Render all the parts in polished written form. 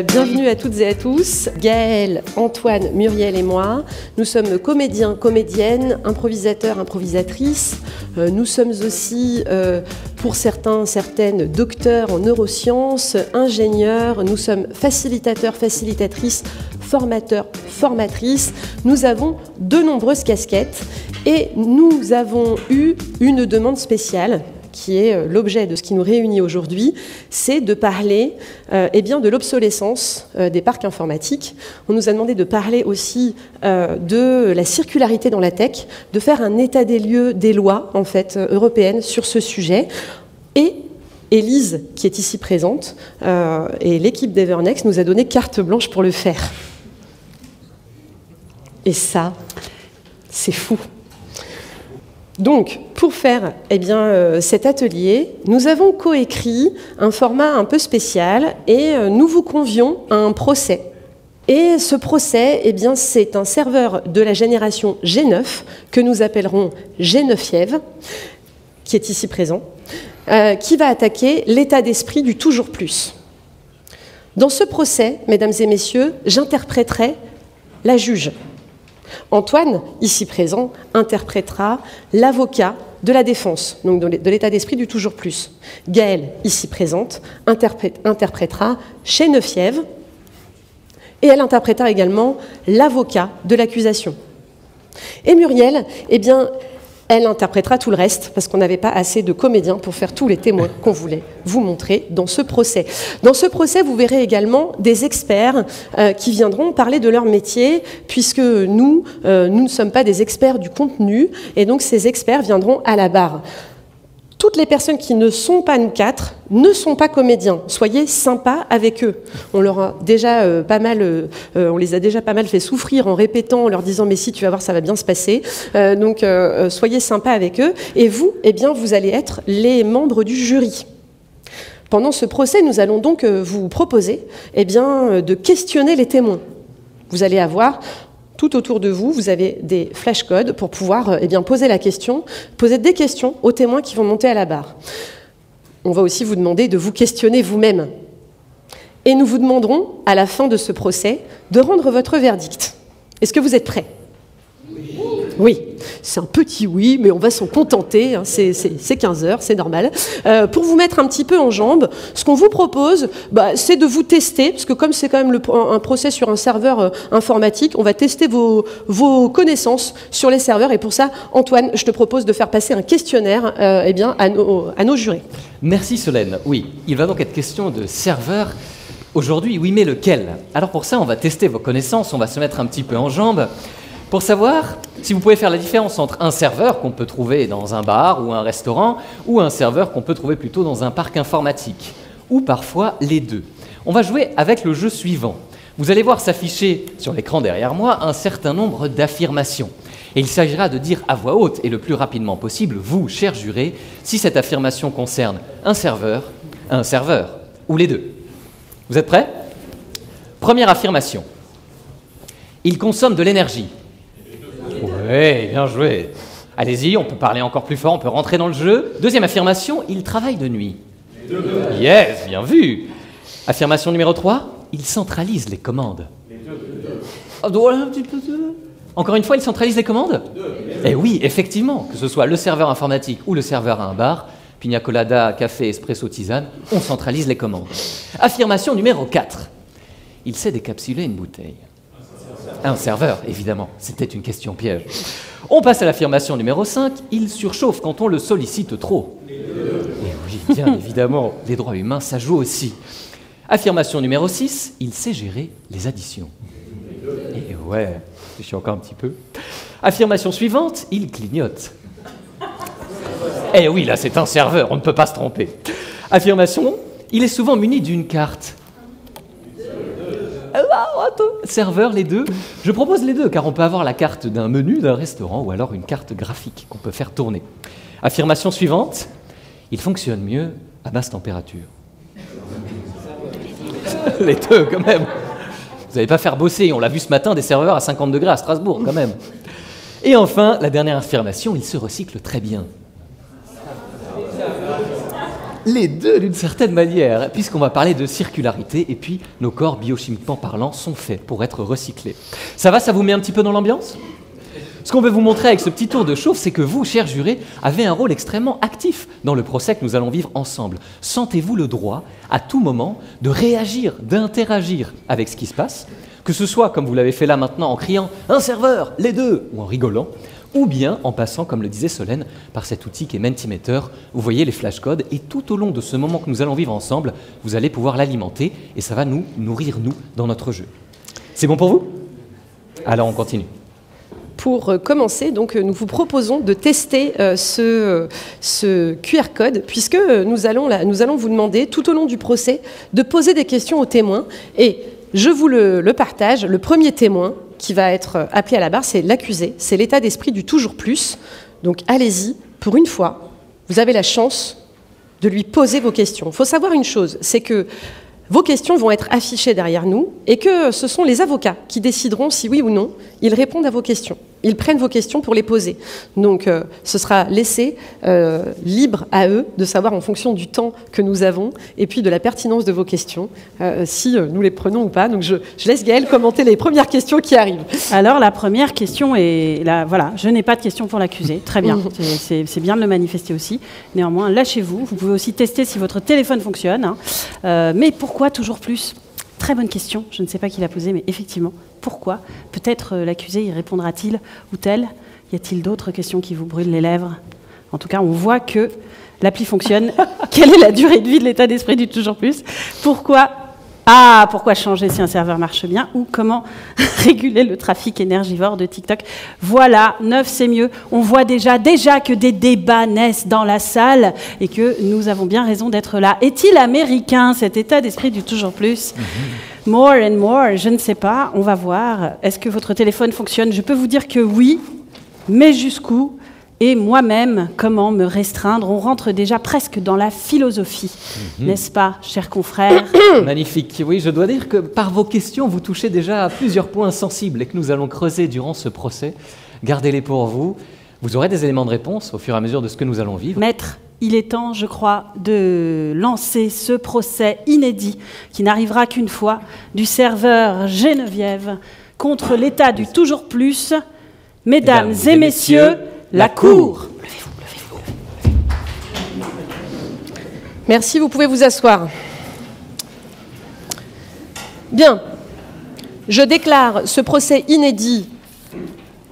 Bienvenue à toutes et à tous. Gaël, Antoine, Muriel et moi, nous sommes comédiens, comédiennes, improvisateurs, improvisatrices. Nous sommes aussi, pour certains, certaines, docteurs en neurosciences, ingénieurs. Nous sommes facilitateurs, facilitatrices, formateurs, formatrices. Nous avons de nombreuses casquettes et nous avons eu une demande spéciale qui est l'objet de ce qui nous réunit aujourd'hui, c'est de parler de l'obsolescence des parcs informatiques. On nous a demandé de parler aussi de la circularité dans la tech, de faire un état des lieux des lois en fait, européennes sur ce sujet. Et Élise, qui est ici présente, et l'équipe d'Evernext nous a donné carte blanche pour le faire. Et ça, c'est fou. Donc, pour faire cet atelier, nous avons coécrit un format un peu spécial et nous vous convions à un procès. Et ce procès, c'est un serveur de la génération G9 que nous appellerons G9 qui est ici présent, qui va attaquer l'état d'esprit du toujours plus. Dans ce procès, mesdames et messieurs, j'interpréterai la juge. Antoine, ici présent, interprétera l'avocat de la défense, donc de l'état d'esprit du toujours plus. Gaëlle, ici présente, interprétera Chenefiev, et elle interprétera également l'avocat de l'accusation. Et Muriel, elle interprétera tout le reste, parce qu'on n'avait pas assez de comédiens pour faire tous les témoins qu'on voulait vous montrer dans ce procès. Dans ce procès, vous verrez également des experts qui viendront parler de leur métier, puisque nous ne sommes pas des experts du contenu, et donc ces experts viendront à la barre. Toutes les personnes qui ne sont pas nous quatre ne sont pas comédiens. Soyez sympas avec eux. On les a déjà pas mal fait souffrir en répétant, en leur disant mais si tu vas voir ça va bien se passer. Donc soyez sympas avec eux. Et vous, vous allez être les membres du jury. Pendant ce procès, nous allons donc vous proposer de questionner les témoins. Vous allez avoir tout autour de vous, vous avez des flashcodes pour pouvoir poser des questions aux témoins qui vont monter à la barre. On va aussi vous demander de vous questionner vous-même. Et nous vous demanderons, à la fin de ce procès, de rendre votre verdict. Est-ce que vous êtes prêts ? Oui, c'est un petit oui, mais on va s'en contenter, hein, c'est 15 heures, c'est normal. Pour vous mettre un petit peu en jambes, ce qu'on vous propose, c'est de vous tester, parce que comme c'est quand même un procès sur un serveur informatique, on va tester vos connaissances sur les serveurs, et pour ça, Antoine, je te propose de faire passer un questionnaire à nos jurés. Merci Solène. Oui, il va donc être question de serveur. Aujourd'hui, oui, mais lequel? Alors pour ça, on va tester vos connaissances, on va se mettre un petit peu en jambes, pour savoir si vous pouvez faire la différence entre un serveur qu'on peut trouver dans un bar ou un restaurant ou un serveur qu'on peut trouver plutôt dans un parc informatique, ou parfois les deux. On va jouer avec le jeu suivant. Vous allez voir s'afficher sur l'écran derrière moi un certain nombre d'affirmations. Et il s'agira de dire à voix haute et le plus rapidement possible, vous, chers jurés, si cette affirmation concerne un serveur ou les deux. Vous êtes prêts? Première affirmation. Il consomme de l'énergie. Oui, bien joué. Allez-y, on peut parler encore plus fort, on peut rentrer dans le jeu. Deuxième affirmation, il travaille de nuit. Yes, bien vu. Affirmation numéro 3, il centralise les commandes. Encore une fois, il centralise les commandes? Eh oui, effectivement, que ce soit le serveur informatique ou le serveur à un bar, pina colada, café, espresso, tisane, on centralise les commandes. Affirmation numéro 4, il sait décapsuler une bouteille. Un serveur, évidemment, c'était une question piège. On passe à l'affirmation numéro 5, il surchauffe quand on le sollicite trop. Et oui, bien évidemment, les droits humains, ça joue aussi. Affirmation numéro 6, il sait gérer les additions. Et ouais, je suis encore un petit peu. Affirmation suivante, il clignote. Eh oui, là c'est un serveur, on ne peut pas se tromper. Affirmation, il est souvent muni d'une carte. Serveur, les deux. Je propose les deux, car on peut avoir la carte d'un menu d'un restaurant ou alors une carte graphique qu'on peut faire tourner. Affirmation suivante, il fonctionne mieux à basse température. Les deux, quand même. Vous n'allez pas faire bosser, on l'a vu ce matin, des serveurs à 50 degrés à Strasbourg, quand même. Et enfin, la dernière affirmation, il se recycle très bien. les deux d'une certaine manière, puisqu'on va parler de circularité, et puis nos corps, biochimiquement parlant, sont faits pour être recyclés. Ça va, ça vous met un petit peu dans l'ambiance ? Ce qu'on veut vous montrer avec ce petit tour de chauffe, c'est que vous, chers jurés, avez un rôle extrêmement actif dans le procès que nous allons vivre ensemble. Sentez-vous le droit, à tout moment, de réagir, d'interagir avec ce qui se passe, que ce soit, comme vous l'avez fait là maintenant, en criant « un serveur, les deux !» ou en rigolant, ou bien en passant, comme le disait Solène, par cet outil qui est Mentimeter. Vous voyez les flashcodes, et tout au long de ce moment que nous allons vivre ensemble, vous allez pouvoir l'alimenter, et ça va nous nourrir, nous, dans notre jeu. C'est bon pour vous ? Alors on continue. Pour commencer, donc, nous vous proposons de tester ce QR code, puisque nous allons vous demander, tout au long du procès, de poser des questions aux témoins. Et je vous le partage, le premier témoin qui va être appelé à la barre, c'est l'accusé, c'est l'état d'esprit du toujours plus. Donc allez-y, pour une fois, vous avez la chance de lui poser vos questions. Il faut savoir une chose, c'est que vos questions vont être affichées derrière nous et que ce sont les avocats qui décideront si oui ou non ils répondent à vos questions. Ils prennent vos questions pour les poser. Donc ce sera laissé libre à eux de savoir en fonction du temps que nous avons et puis de la pertinence de vos questions, si nous les prenons ou pas. Donc je laisse Gaëlle commenter les premières questions qui arrivent. Alors la première question est, là, voilà, je n'ai pas de question pour l'accusé, très bien, c'est bien de le manifester aussi. Néanmoins, lâchez-vous, vous pouvez aussi tester si votre téléphone fonctionne. Hein. Mais pourquoi toujours plus ? Très bonne question, je ne sais pas qui l'a posée, mais effectivement, pourquoi ? Peut-être l'accusé y répondra-t-il ou tel ? Y a-t-il d'autres questions qui vous brûlent les lèvres ? En tout cas, on voit que l'appli fonctionne. Quelle est la durée de vie de l'état d'esprit du toujours plus ? Pourquoi changer si un serveur marche bien ? Ou comment réguler le trafic énergivore de TikTok ? Voilà, 9 c'est mieux. On voit déjà que des débats naissent dans la salle et que nous avons bien raison d'être là. Est-il américain, cet état d'esprit du toujours plus ? More and more, je ne sais pas, on va voir. Est-ce que votre téléphone fonctionne ? Je peux vous dire que oui, mais jusqu'où ? Et moi-même, comment me restreindre ? On rentre déjà presque dans la philosophie, n'est-ce pas, chers confrères ? Magnifique. Oui, je dois dire que par vos questions, vous touchez déjà à plusieurs points sensibles et que nous allons creuser durant ce procès. Gardez-les pour vous. Vous aurez des éléments de réponse au fur et à mesure de ce que nous allons vivre. Maître, il est temps, je crois, de lancer ce procès inédit qui n'arrivera qu'une fois du serveur Geneviève contre l'état du toujours plus. Mesdames et messieurs, la Cour. Levez-vous. Merci, vous pouvez vous asseoir. Bien, je déclare ce procès inédit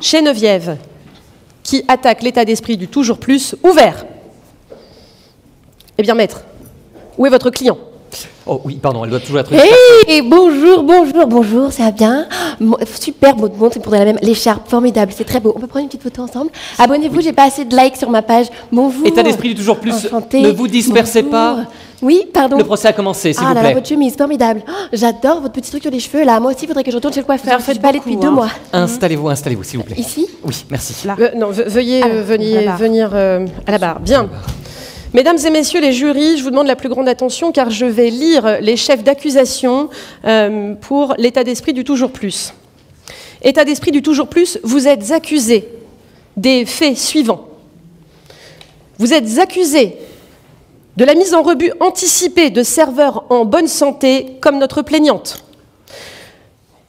Geneviève qui attaque l'état d'esprit du toujours plus ouvert. Eh bien, maître, où est votre client ? Oh oui, pardon, elle doit toujours être... Hey, bonjour, ça va bien ? Super beau de monde, c'est pour la même. L'écharpe, formidable, c'est très beau. On peut prendre une petite photo ensemble ? Abonnez-vous, j'ai pas assez de likes sur ma page. Bonjour. État d'esprit du toujours plus, Enchantée. ne vous dispersez pas. Oui, pardon. Le procès a commencé, s'il vous plaît. Ah là, votre chemise, formidable. Oh, j'adore votre petit truc sur les cheveux, là. Moi aussi, il faudrait que je retourne chez le coiffeur. Je suis pas allée depuis 2 mois. Installez-vous, s'il vous plaît. Ici ? Oui, merci. Non, veuillez venir à la barre. Bien. Mesdames et messieurs les jurys, je vous demande la plus grande attention car je vais lire les chefs d'accusation pour l'état d'esprit du toujours plus. État d'esprit du toujours plus, vous êtes accusé des faits suivants. Vous êtes accusé de la mise en rebut anticipée de serveurs en bonne santé comme notre plaignante.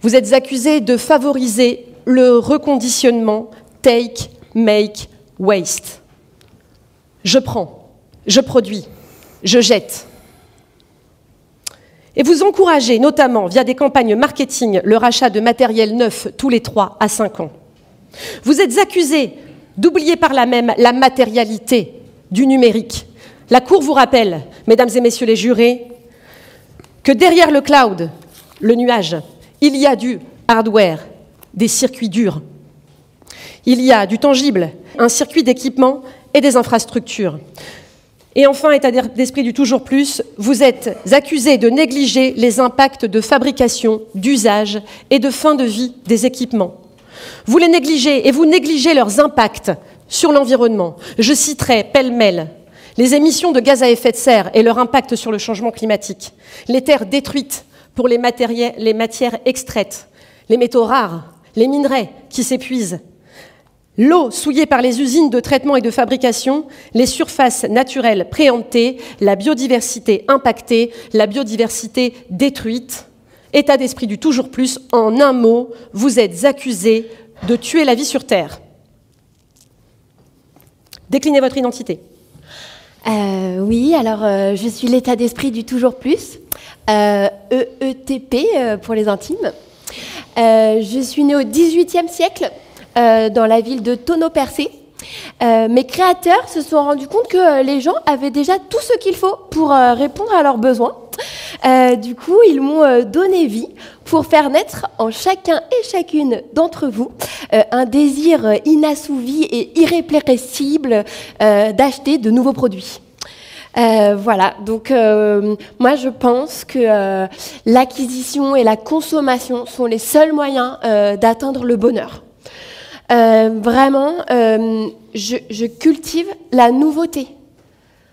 Vous êtes accusé de favoriser le reconditionnement take, make, waste. Je prends. Je produis, je jette. Et vous encouragez notamment via des campagnes marketing le rachat de matériel neuf tous les 3 à 5 ans. Vous êtes accusés d'oublier par là même la matérialité du numérique. La Cour vous rappelle, mesdames et messieurs les jurés, que derrière le cloud, le nuage, il y a du hardware, des circuits durs. Il y a du tangible, un circuit d'équipement et des infrastructures. Et enfin, état d'esprit du toujours plus, vous êtes accusés de négliger les impacts de fabrication, d'usage et de fin de vie des équipements. Vous les négligez et vous négligez leurs impacts sur l'environnement. Je citerai pêle-mêle les émissions de gaz à effet de serre et leur impact sur le changement climatique, les terres détruites pour les matières extraites, les métaux rares, les minerais qui s'épuisent, L'eau souillée par les usines de traitement et de fabrication, les surfaces naturelles préemptées, la biodiversité impactée, la biodiversité détruite. État d'esprit du toujours plus, en un mot, vous êtes accusé de tuer la vie sur Terre. Déclinez votre identité. Oui, alors je suis l'état d'esprit du toujours plus, EETP pour les intimes. Je suis née au XVIIIe siècle dans la ville de Tonneau-Percé. Mes créateurs se sont rendus compte que les gens avaient déjà tout ce qu'il faut pour répondre à leurs besoins. Du coup, ils m'ont donné vie pour faire naître en chacun et chacune d'entre vous un désir inassouvi et irrépressible d'acheter de nouveaux produits. Voilà, donc moi je pense que l'acquisition et la consommation sont les seuls moyens d'atteindre le bonheur. Vraiment, je cultive la nouveauté.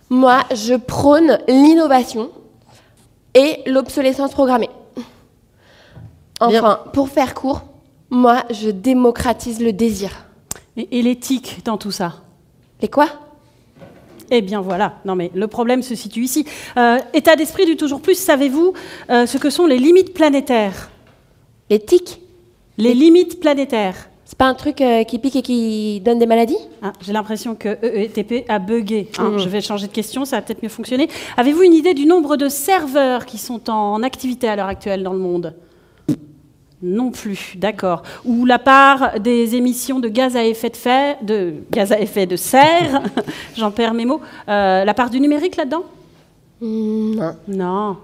Moi, je prône l'innovation et l'obsolescence programmée. Enfin, bien. Pour faire court, moi, je démocratise le désir. Et l'éthique dans tout ça? Les quoi? Eh bien voilà, non mais le problème se situe ici. État d'esprit du toujours plus, savez-vous ce que sont les limites planétaires? L'éthique? Les limites planétaires. C'est pas un truc qui pique et qui donne des maladies? J'ai l'impression que EETP a bugué. Je vais changer de question, ça va peut-être mieux fonctionner. Avez-vous une idée du nombre de serveurs qui sont en activité à l'heure actuelle dans le monde? Non plus, d'accord. Ou la part des émissions de gaz à effet de serre, j'en perds mes mots, la part du numérique là-dedans? Non. Non,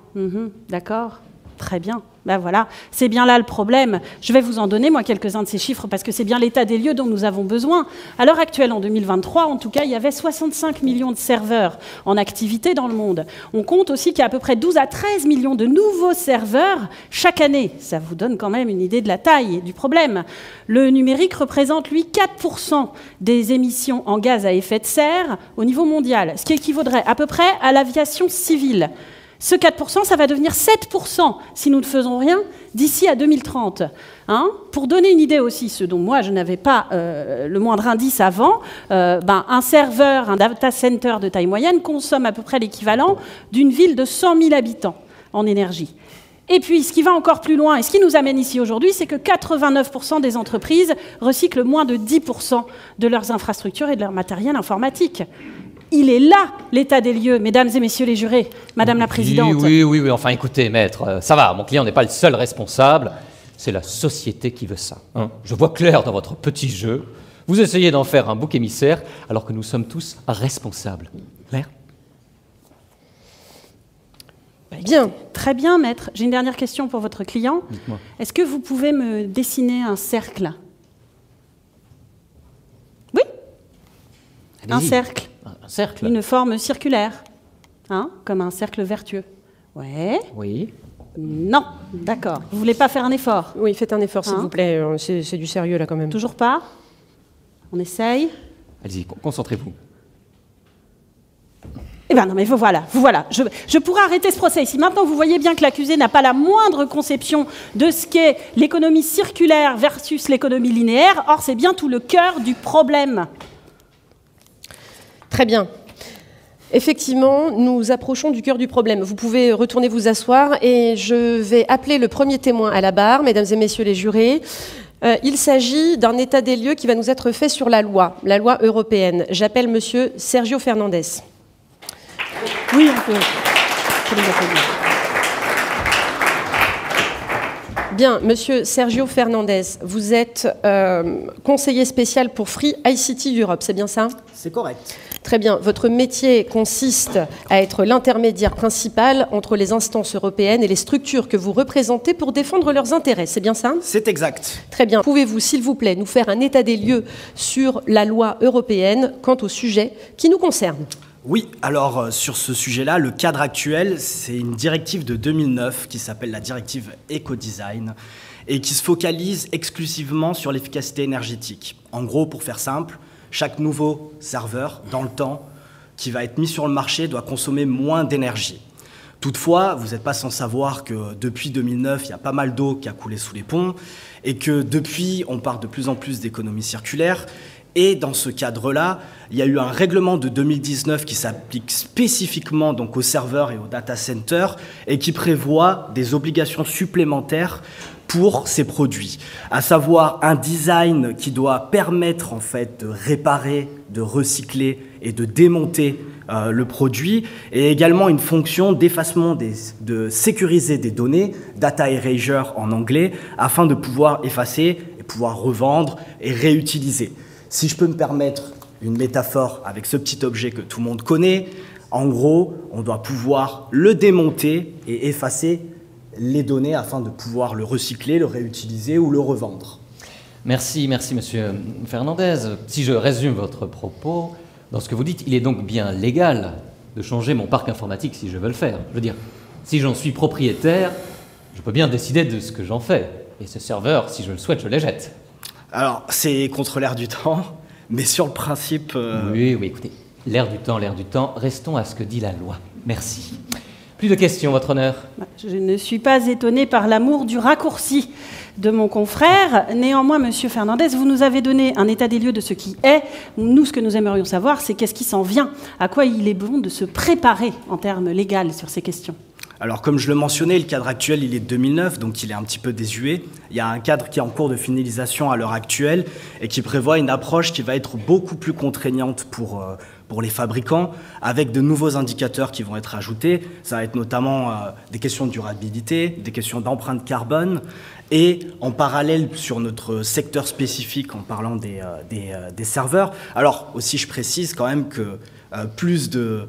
d'accord, très bien. Ben voilà, c'est bien là le problème. Je vais vous en donner, moi, quelques-uns de ces chiffres, parce que c'est bien l'état des lieux dont nous avons besoin. À l'heure actuelle, en 2023, en tout cas, il y avait 65 millions de serveurs en activité dans le monde. On compte aussi qu'il y a à peu près 12 à 13 millions de nouveaux serveurs chaque année. Ça vous donne quand même une idée de la taille du problème. Le numérique représente, lui, 4% des émissions en gaz à effet de serre au niveau mondial, ce qui équivaudrait à peu près à l'aviation civile. Ce 4%, ça va devenir 7% si nous ne faisons rien d'ici à 2030. Pour donner une idée aussi, ce dont moi je n'avais pas le moindre indice avant, un serveur, un data center de taille moyenne consomme à peu près l'équivalent d'une ville de 100 000 habitants en énergie. Et puis, ce qui va encore plus loin, et ce qui nous amène ici aujourd'hui, c'est que 89% des entreprises recyclent moins de 10% de leurs infrastructures et de leur matériel informatique. Il est là, l'état des lieux, mesdames et messieurs les jurés, madame la présidente. Oui, enfin écoutez, maître, ça va, mon client n'est pas le seul responsable, c'est la société qui veut ça. Je vois clair dans votre petit jeu, vous essayez d'en faire un bouc émissaire, alors que nous sommes tous responsables. Claire? Bien. Très bien, maître. J'ai une dernière question pour votre client. Dites-moi. Est-ce que vous pouvez me dessiner un cercle? Oui. Allez-y. Un cercle. Un cercle? Une forme circulaire, comme un cercle vertueux. Ouais. Oui. Non, d'accord. Vous voulez pas faire un effort? Oui, faites un effort, s'il vous plaît. C'est du sérieux, là, quand même. Toujours pas? On essaye? Allez-y, concentrez-vous. Eh bien non, mais vous voilà. Je pourrais arrêter ce procès ici. Maintenant, vous voyez bien que l'accusé n'a pas la moindre conception de ce qu'est l'économie circulaire versus l'économie linéaire. Or, c'est bien tout le cœur du problème. Très bien. Effectivement, nous approchons du cœur du problème. Vous pouvez retourner vous asseoir et je vais appeler le premier témoin à la barre, mesdames et messieurs les jurés. Il s'agit d'un état des lieux qui va nous être fait sur la loi européenne. J'appelle monsieur Sergio Fernandez. Oui, on peut les applaudir. Bien, monsieur Sergio Fernandez, vous êtes conseiller spécial pour Free ICT Europe, c'est bien ça? C'est correct. Très bien. Votre métier consiste à être l'intermédiaire principal entre les instances européennes et les structures que vous représentez pour défendre leurs intérêts. C'est bien ça? C'est exact. Très bien. Pouvez-vous, s'il vous plaît, nous faire un état des lieux sur la loi européenne quant au sujet qui nous concerne? Oui, alors sur ce sujet-là, le cadre actuel, c'est une directive de 2009 qui s'appelle la directive Ecodesign et qui se focalise exclusivement sur l'efficacité énergétique. En gros, pour faire simple, chaque nouveau serveur, dans le temps, qui va être mis sur le marché doit consommer moins d'énergie. Toutefois, vous n'êtes pas sans savoir que depuis 2009, il y a pas mal d'eau qui a coulé sous les ponts et que depuis, on parle de plus en plus d'économie circulaire Et dans ce cadre-là, il y a eu un règlement de 2019 qui s'applique spécifiquement donc aux serveurs et aux data centers et qui prévoit des obligations supplémentaires pour ces produits, à savoir un design qui doit permettre en fait de réparer, de recycler et de démonter le produit, et également une fonction d'effacement, de sécuriser des données, data erasure en anglais, afin de pouvoir effacer et pouvoir revendre et réutiliser. Si je peux me permettre une métaphore avec ce petit objet que tout le monde connaît, en gros, on doit pouvoir le démonter et effacer les données afin de pouvoir le recycler, le réutiliser ou le revendre. Merci, monsieur Fernandez. Si je résume votre propos, dans ce que vous dites, il est donc bien légal de changer mon parc informatique si je veux le faire. Je veux dire, si j'en suis propriétaire, je peux bien décider de ce que j'en fais. Et ce serveur, si je le souhaite, je les jette. Alors, c'est contre l'air du temps, mais sur le principe... Oui, écoutez, l'air du temps, restons à ce que dit la loi. Merci. Plus de questions, votre honneur. Je ne suis pas étonnée par l'amour du raccourci de mon confrère. Néanmoins, monsieur Fernandez, vous nous avez donné un état des lieux de ce qui est. Nous, ce que nous aimerions savoir, c'est qu'est-ce qui s'en vient, à quoi il est bon de se préparer en termes légaux sur ces questions. Alors, comme je le mentionnais, le cadre actuel, il est de 2009, donc il est un petit peu désuet. Il y a un cadre qui est en cours de finalisation à l'heure actuelle et qui prévoit une approche qui va être beaucoup plus contraignante pour les fabricants, avec de nouveaux indicateurs qui vont être ajoutés. Ça va être notamment des questions de durabilité, des questions d'empreinte carbone, et en parallèle sur notre secteur spécifique en parlant des serveurs. Alors aussi, je précise quand même que plus de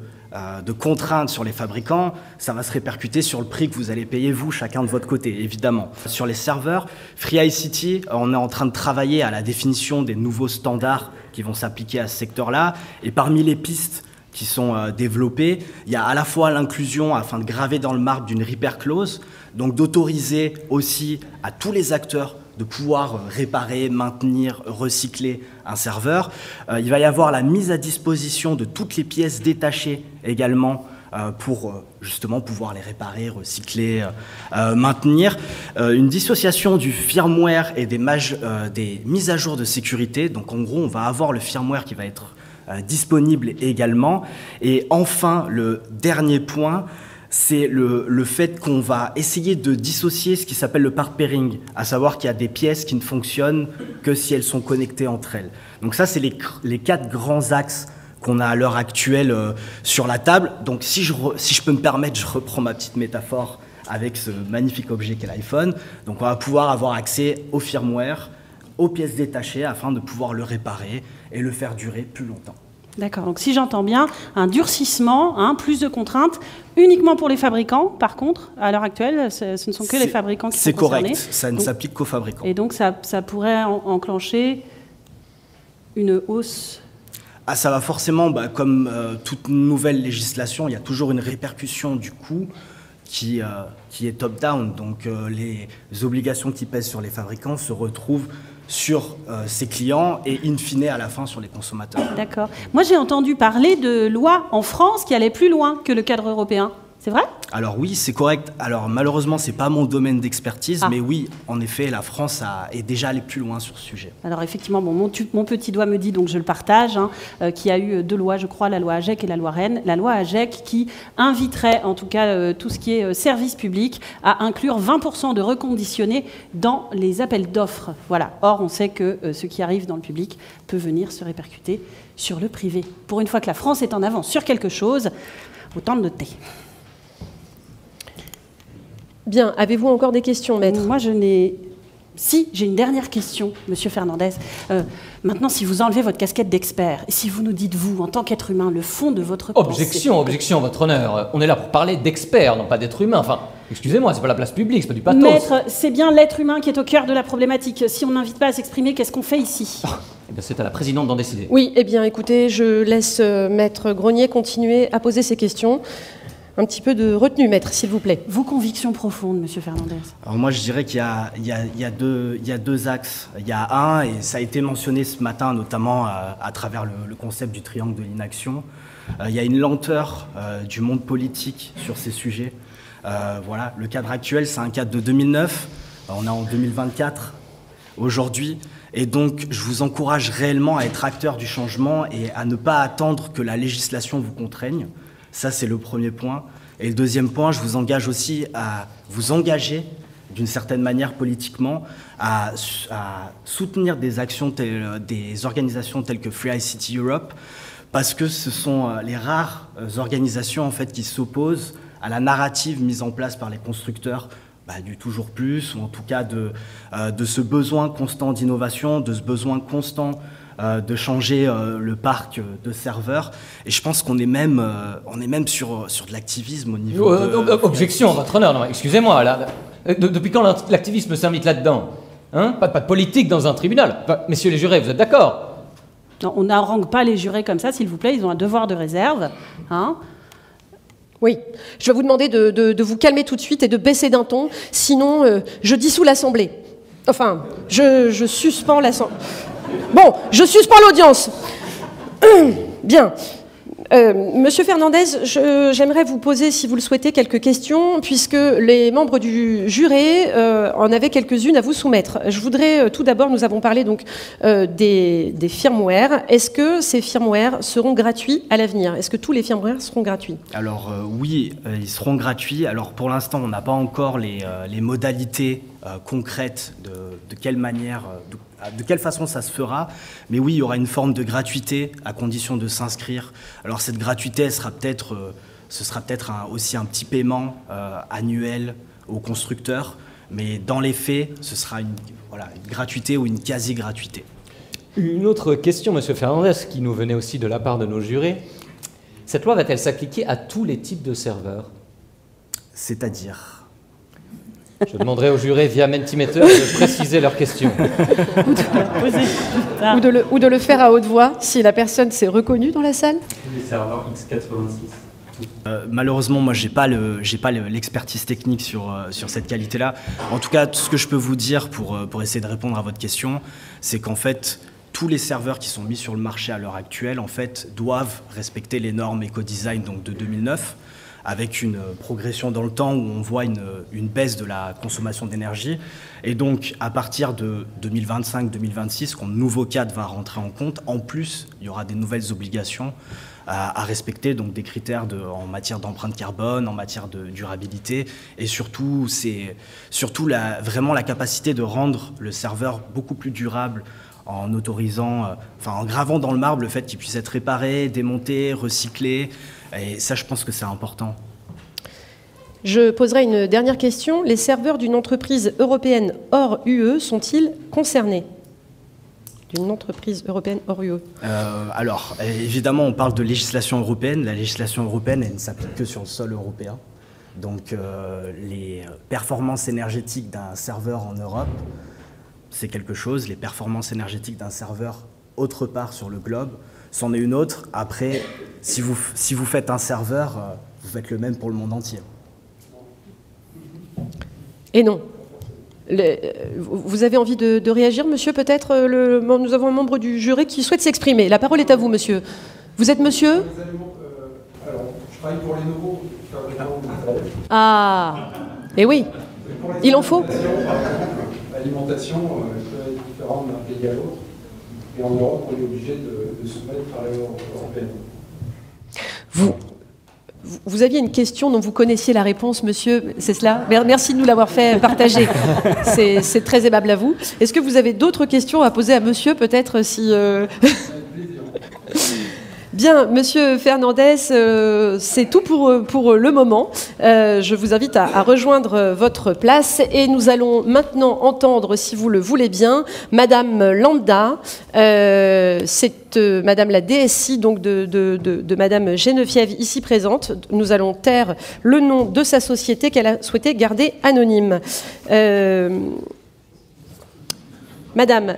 contraintes sur les fabricants, ça va se répercuter sur le prix que vous allez payer vous, chacun de votre côté, évidemment. Sur les serveurs, FreeICT, on est en train de travailler à la définition des nouveaux standards qui vont s'appliquer à ce secteur-là. Et parmi les pistes qui sont développées, il y a à la fois l'inclusion, afin de graver dans le marbre, d'une repair clause, donc d'autoriser aussi à tous les acteurs de pouvoir réparer, maintenir, recycler un serveur. Il va y avoir la mise à disposition de toutes les pièces détachées également pour justement pouvoir les réparer, recycler, maintenir. Une dissociation du firmware et des mises à jour de sécurité. Donc en gros, on va avoir le firmware qui va être disponible également. Et enfin, le dernier point, c'est le fait qu'on va essayer de dissocier ce qui s'appelle le part pairing, à savoir qu'il y a des pièces qui ne fonctionnent que si elles sont connectées entre elles. Donc ça, c'est les 4 grands axes qu'on a à l'heure actuelle sur la table. Donc si je peux me permettre, je reprends ma petite métaphore avec ce magnifique objet qu'est l'iPhone. Donc on va pouvoir avoir accès au firmware, aux pièces détachées, afin de pouvoir le réparer et le faire durer plus longtemps. D'accord, donc si j'entends bien, un durcissement, plus de contraintes, uniquement pour les fabricants, par contre, à l'heure actuelle, ce ne sont que les fabricants qui sont concernés. C'est correct, ça ne s'applique qu'aux fabricants. Et donc ça pourrait enclencher une hausse. Ça va forcément, comme toute nouvelle législation, il y a toujours une répercussion du coût qui est top-down. Donc les obligations qui pèsent sur les fabricants se retrouvent sur ses clients et in fine à la fin sur les consommateurs. D'accord. Moi j'ai entendu parler de lois en France qui allaient plus loin que le cadre européen. C'est vrai ? Alors oui, c'est correct. Alors malheureusement, c'est pas mon domaine d'expertise, mais oui, en effet, la France est déjà allée plus loin sur ce sujet. Alors effectivement, mon petit doigt me dit, donc je le partage, qu'il y a eu 2 lois, je crois, la loi AGEC et la loi Rennes. La loi AGEC qui inviterait, en tout cas, tout ce qui est service public, à inclure 20% de reconditionnés dans les appels d'offres. Voilà. Or, on sait que ce qui arrive dans le public peut venir se répercuter sur le privé. Pour une fois que la France est en avance sur quelque chose, autant le noter. Bien, avez-vous encore des questions, maître ? Moi, Si, j'ai une dernière question, monsieur Fernandez. Maintenant, si vous enlevez votre casquette d'expert, et si vous nous dites, vous, en tant qu'être humain, le fond de votre pensée... Objection, votre honneur. On est là pour parler d'experts, non pas d'être humain. Enfin, excusez-moi, c'est pas la place publique, c'est pas du pathos. Maître, c'est bien l'être humain qui est au cœur de la problématique. Si on n'invite pas à s'exprimer, qu'est-ce qu'on fait ici ? Eh bien, c'est à la présidente d'en décider. Oui, eh bien, écoutez, je laisse maître Grenier continuer à poser ses questions. Un petit peu de retenue, maître, s'il vous plaît. Vos convictions profondes, monsieur Fernandez. Alors moi, je dirais qu'il y a 2 axes. Il y a un, et ça a été mentionné ce matin, notamment à travers le concept du triangle de l'inaction. Il y a une lenteur du monde politique sur ces sujets. Voilà, le cadre actuel, c'est un cadre de 2009. On est en 2024 aujourd'hui. Et donc, je vous encourage réellement à être acteur du changement et à ne pas attendre que la législation vous contraigne. Ça, c'est le premier point. Et le deuxième point, je vous engage aussi à vous engager d'une certaine manière politiquement, à soutenir des actions, des organisations telles que Free ICT Europe, parce que ce sont les rares organisations en fait, qui s'opposent à la narrative mise en place par les constructeurs du toujours plus, ou en tout cas de ce besoin constant d'innovation, de ce besoin constant de changer le parc de serveurs. Et je pense qu'on est même sur de l'activisme au niveau Objection, votre honneur. Non, excusez-moi, là, depuis quand l'activisme s'invite là-dedans, hein? Pas de politique dans un tribunal. Enfin, messieurs les jurés, vous êtes d'accord? Non, on n'harangue pas les jurés comme ça, s'il vous plaît. Ils ont un devoir de réserve. Hein? Oui, je vais vous demander de vous calmer tout de suite et de baisser d'un ton, sinon je dissous l'Assemblée. Enfin, je suspends l'Assemblée. Bon, je suspends l'audience. Bien. Monsieur Fernandez, j'aimerais vous poser, si vous le souhaitez, quelques questions, puisque les membres du jury en avaient quelques-unes à vous soumettre. Je voudrais tout d'abord, nous avons parlé donc des firmware. Est-ce que ces firmware seront gratuits à l'avenir? Est-ce que tous les firmware seront gratuits? Alors oui, ils seront gratuits. Alors pour l'instant, on n'a pas encore les modalités concrètes de quelle manière... de quelle façon ça se fera, mais oui, il y aura une forme de gratuité à condition de s'inscrire. Alors cette gratuité, ce sera peut-être aussi un petit paiement annuel aux constructeurs, mais dans les faits, ce sera une gratuité ou une quasi-gratuité. Une autre question, monsieur Fernandez, qui nous venait aussi de la part de nos jurés. Cette loi va-t-elle s'appliquer à tous les types de serveurs? C'est-à-dire? Je demanderai aux jurés via Mentimeter de préciser leurs questions. Ou de le faire à haute voix, si la personne s'est reconnue dans la salle. Les serveurs x86. Malheureusement, moi, j'ai pas l'expertise technique sur cette qualité-là. En tout cas, tout ce que je peux vous dire pour essayer de répondre à votre question, c'est qu'en fait, tous les serveurs qui sont mis sur le marché à l'heure actuelle, en fait, doivent respecter les normes éco-design donc de 2009. Avec une progression dans le temps où on voit une baisse de la consommation d'énergie. Et donc, à partir de 2025-2026, quand le nouveau cadre va rentrer en compte, en plus, il y aura des nouvelles obligations à respecter, donc des critères en matière d'empreinte carbone, en matière de durabilité, et surtout, vraiment la capacité de rendre le serveur beaucoup plus durable en en gravant dans le marbre le fait qu'il puisse être réparé, démonté, recyclé. Et ça, je pense que c'est important. Je poserai une dernière question. Les serveurs d'une entreprise européenne hors UE sont-ils concernés? D'une entreprise européenne hors UE? Alors, évidemment, on parle de législation européenne. La législation européenne, elle ne s'applique que sur le sol européen. Donc, les performances énergétiques d'un serveur en Europe, c'est quelque chose. Les performances énergétiques d'un serveur autre part sur le globe, c'en est une autre. Après, si vous faites un serveur, vous faites le même pour le monde entier. Et non. Vous avez envie de réagir, monsieur? Peut-être nous avons un membre du jury qui souhaite s'exprimer. La parole est à vous, monsieur. Vous êtes monsieur? Alors, je travaille pour les nouveaux. Ah, et oui, il en faut. L'alimentation peut être différente d'un pays à l'autre. Et en Europe, on est obligé de soumettre à l'Union européenne. Vous aviez une question dont vous connaissiez la réponse, monsieur, c'est cela? Merci de nous l'avoir fait partager. C'est très aimable à vous. Est-ce que vous avez d'autres questions à poser à monsieur, peut-être, si... Bien, monsieur Fernandez, c'est tout pour le moment. Je vous invite à rejoindre votre place et nous allons maintenant entendre, si vous le voulez bien, Madame Lambda. C'est Madame la DSI donc de Madame Geneviève ici présente. Nous allons taire le nom de sa société qu'elle a souhaité garder anonyme. Madame...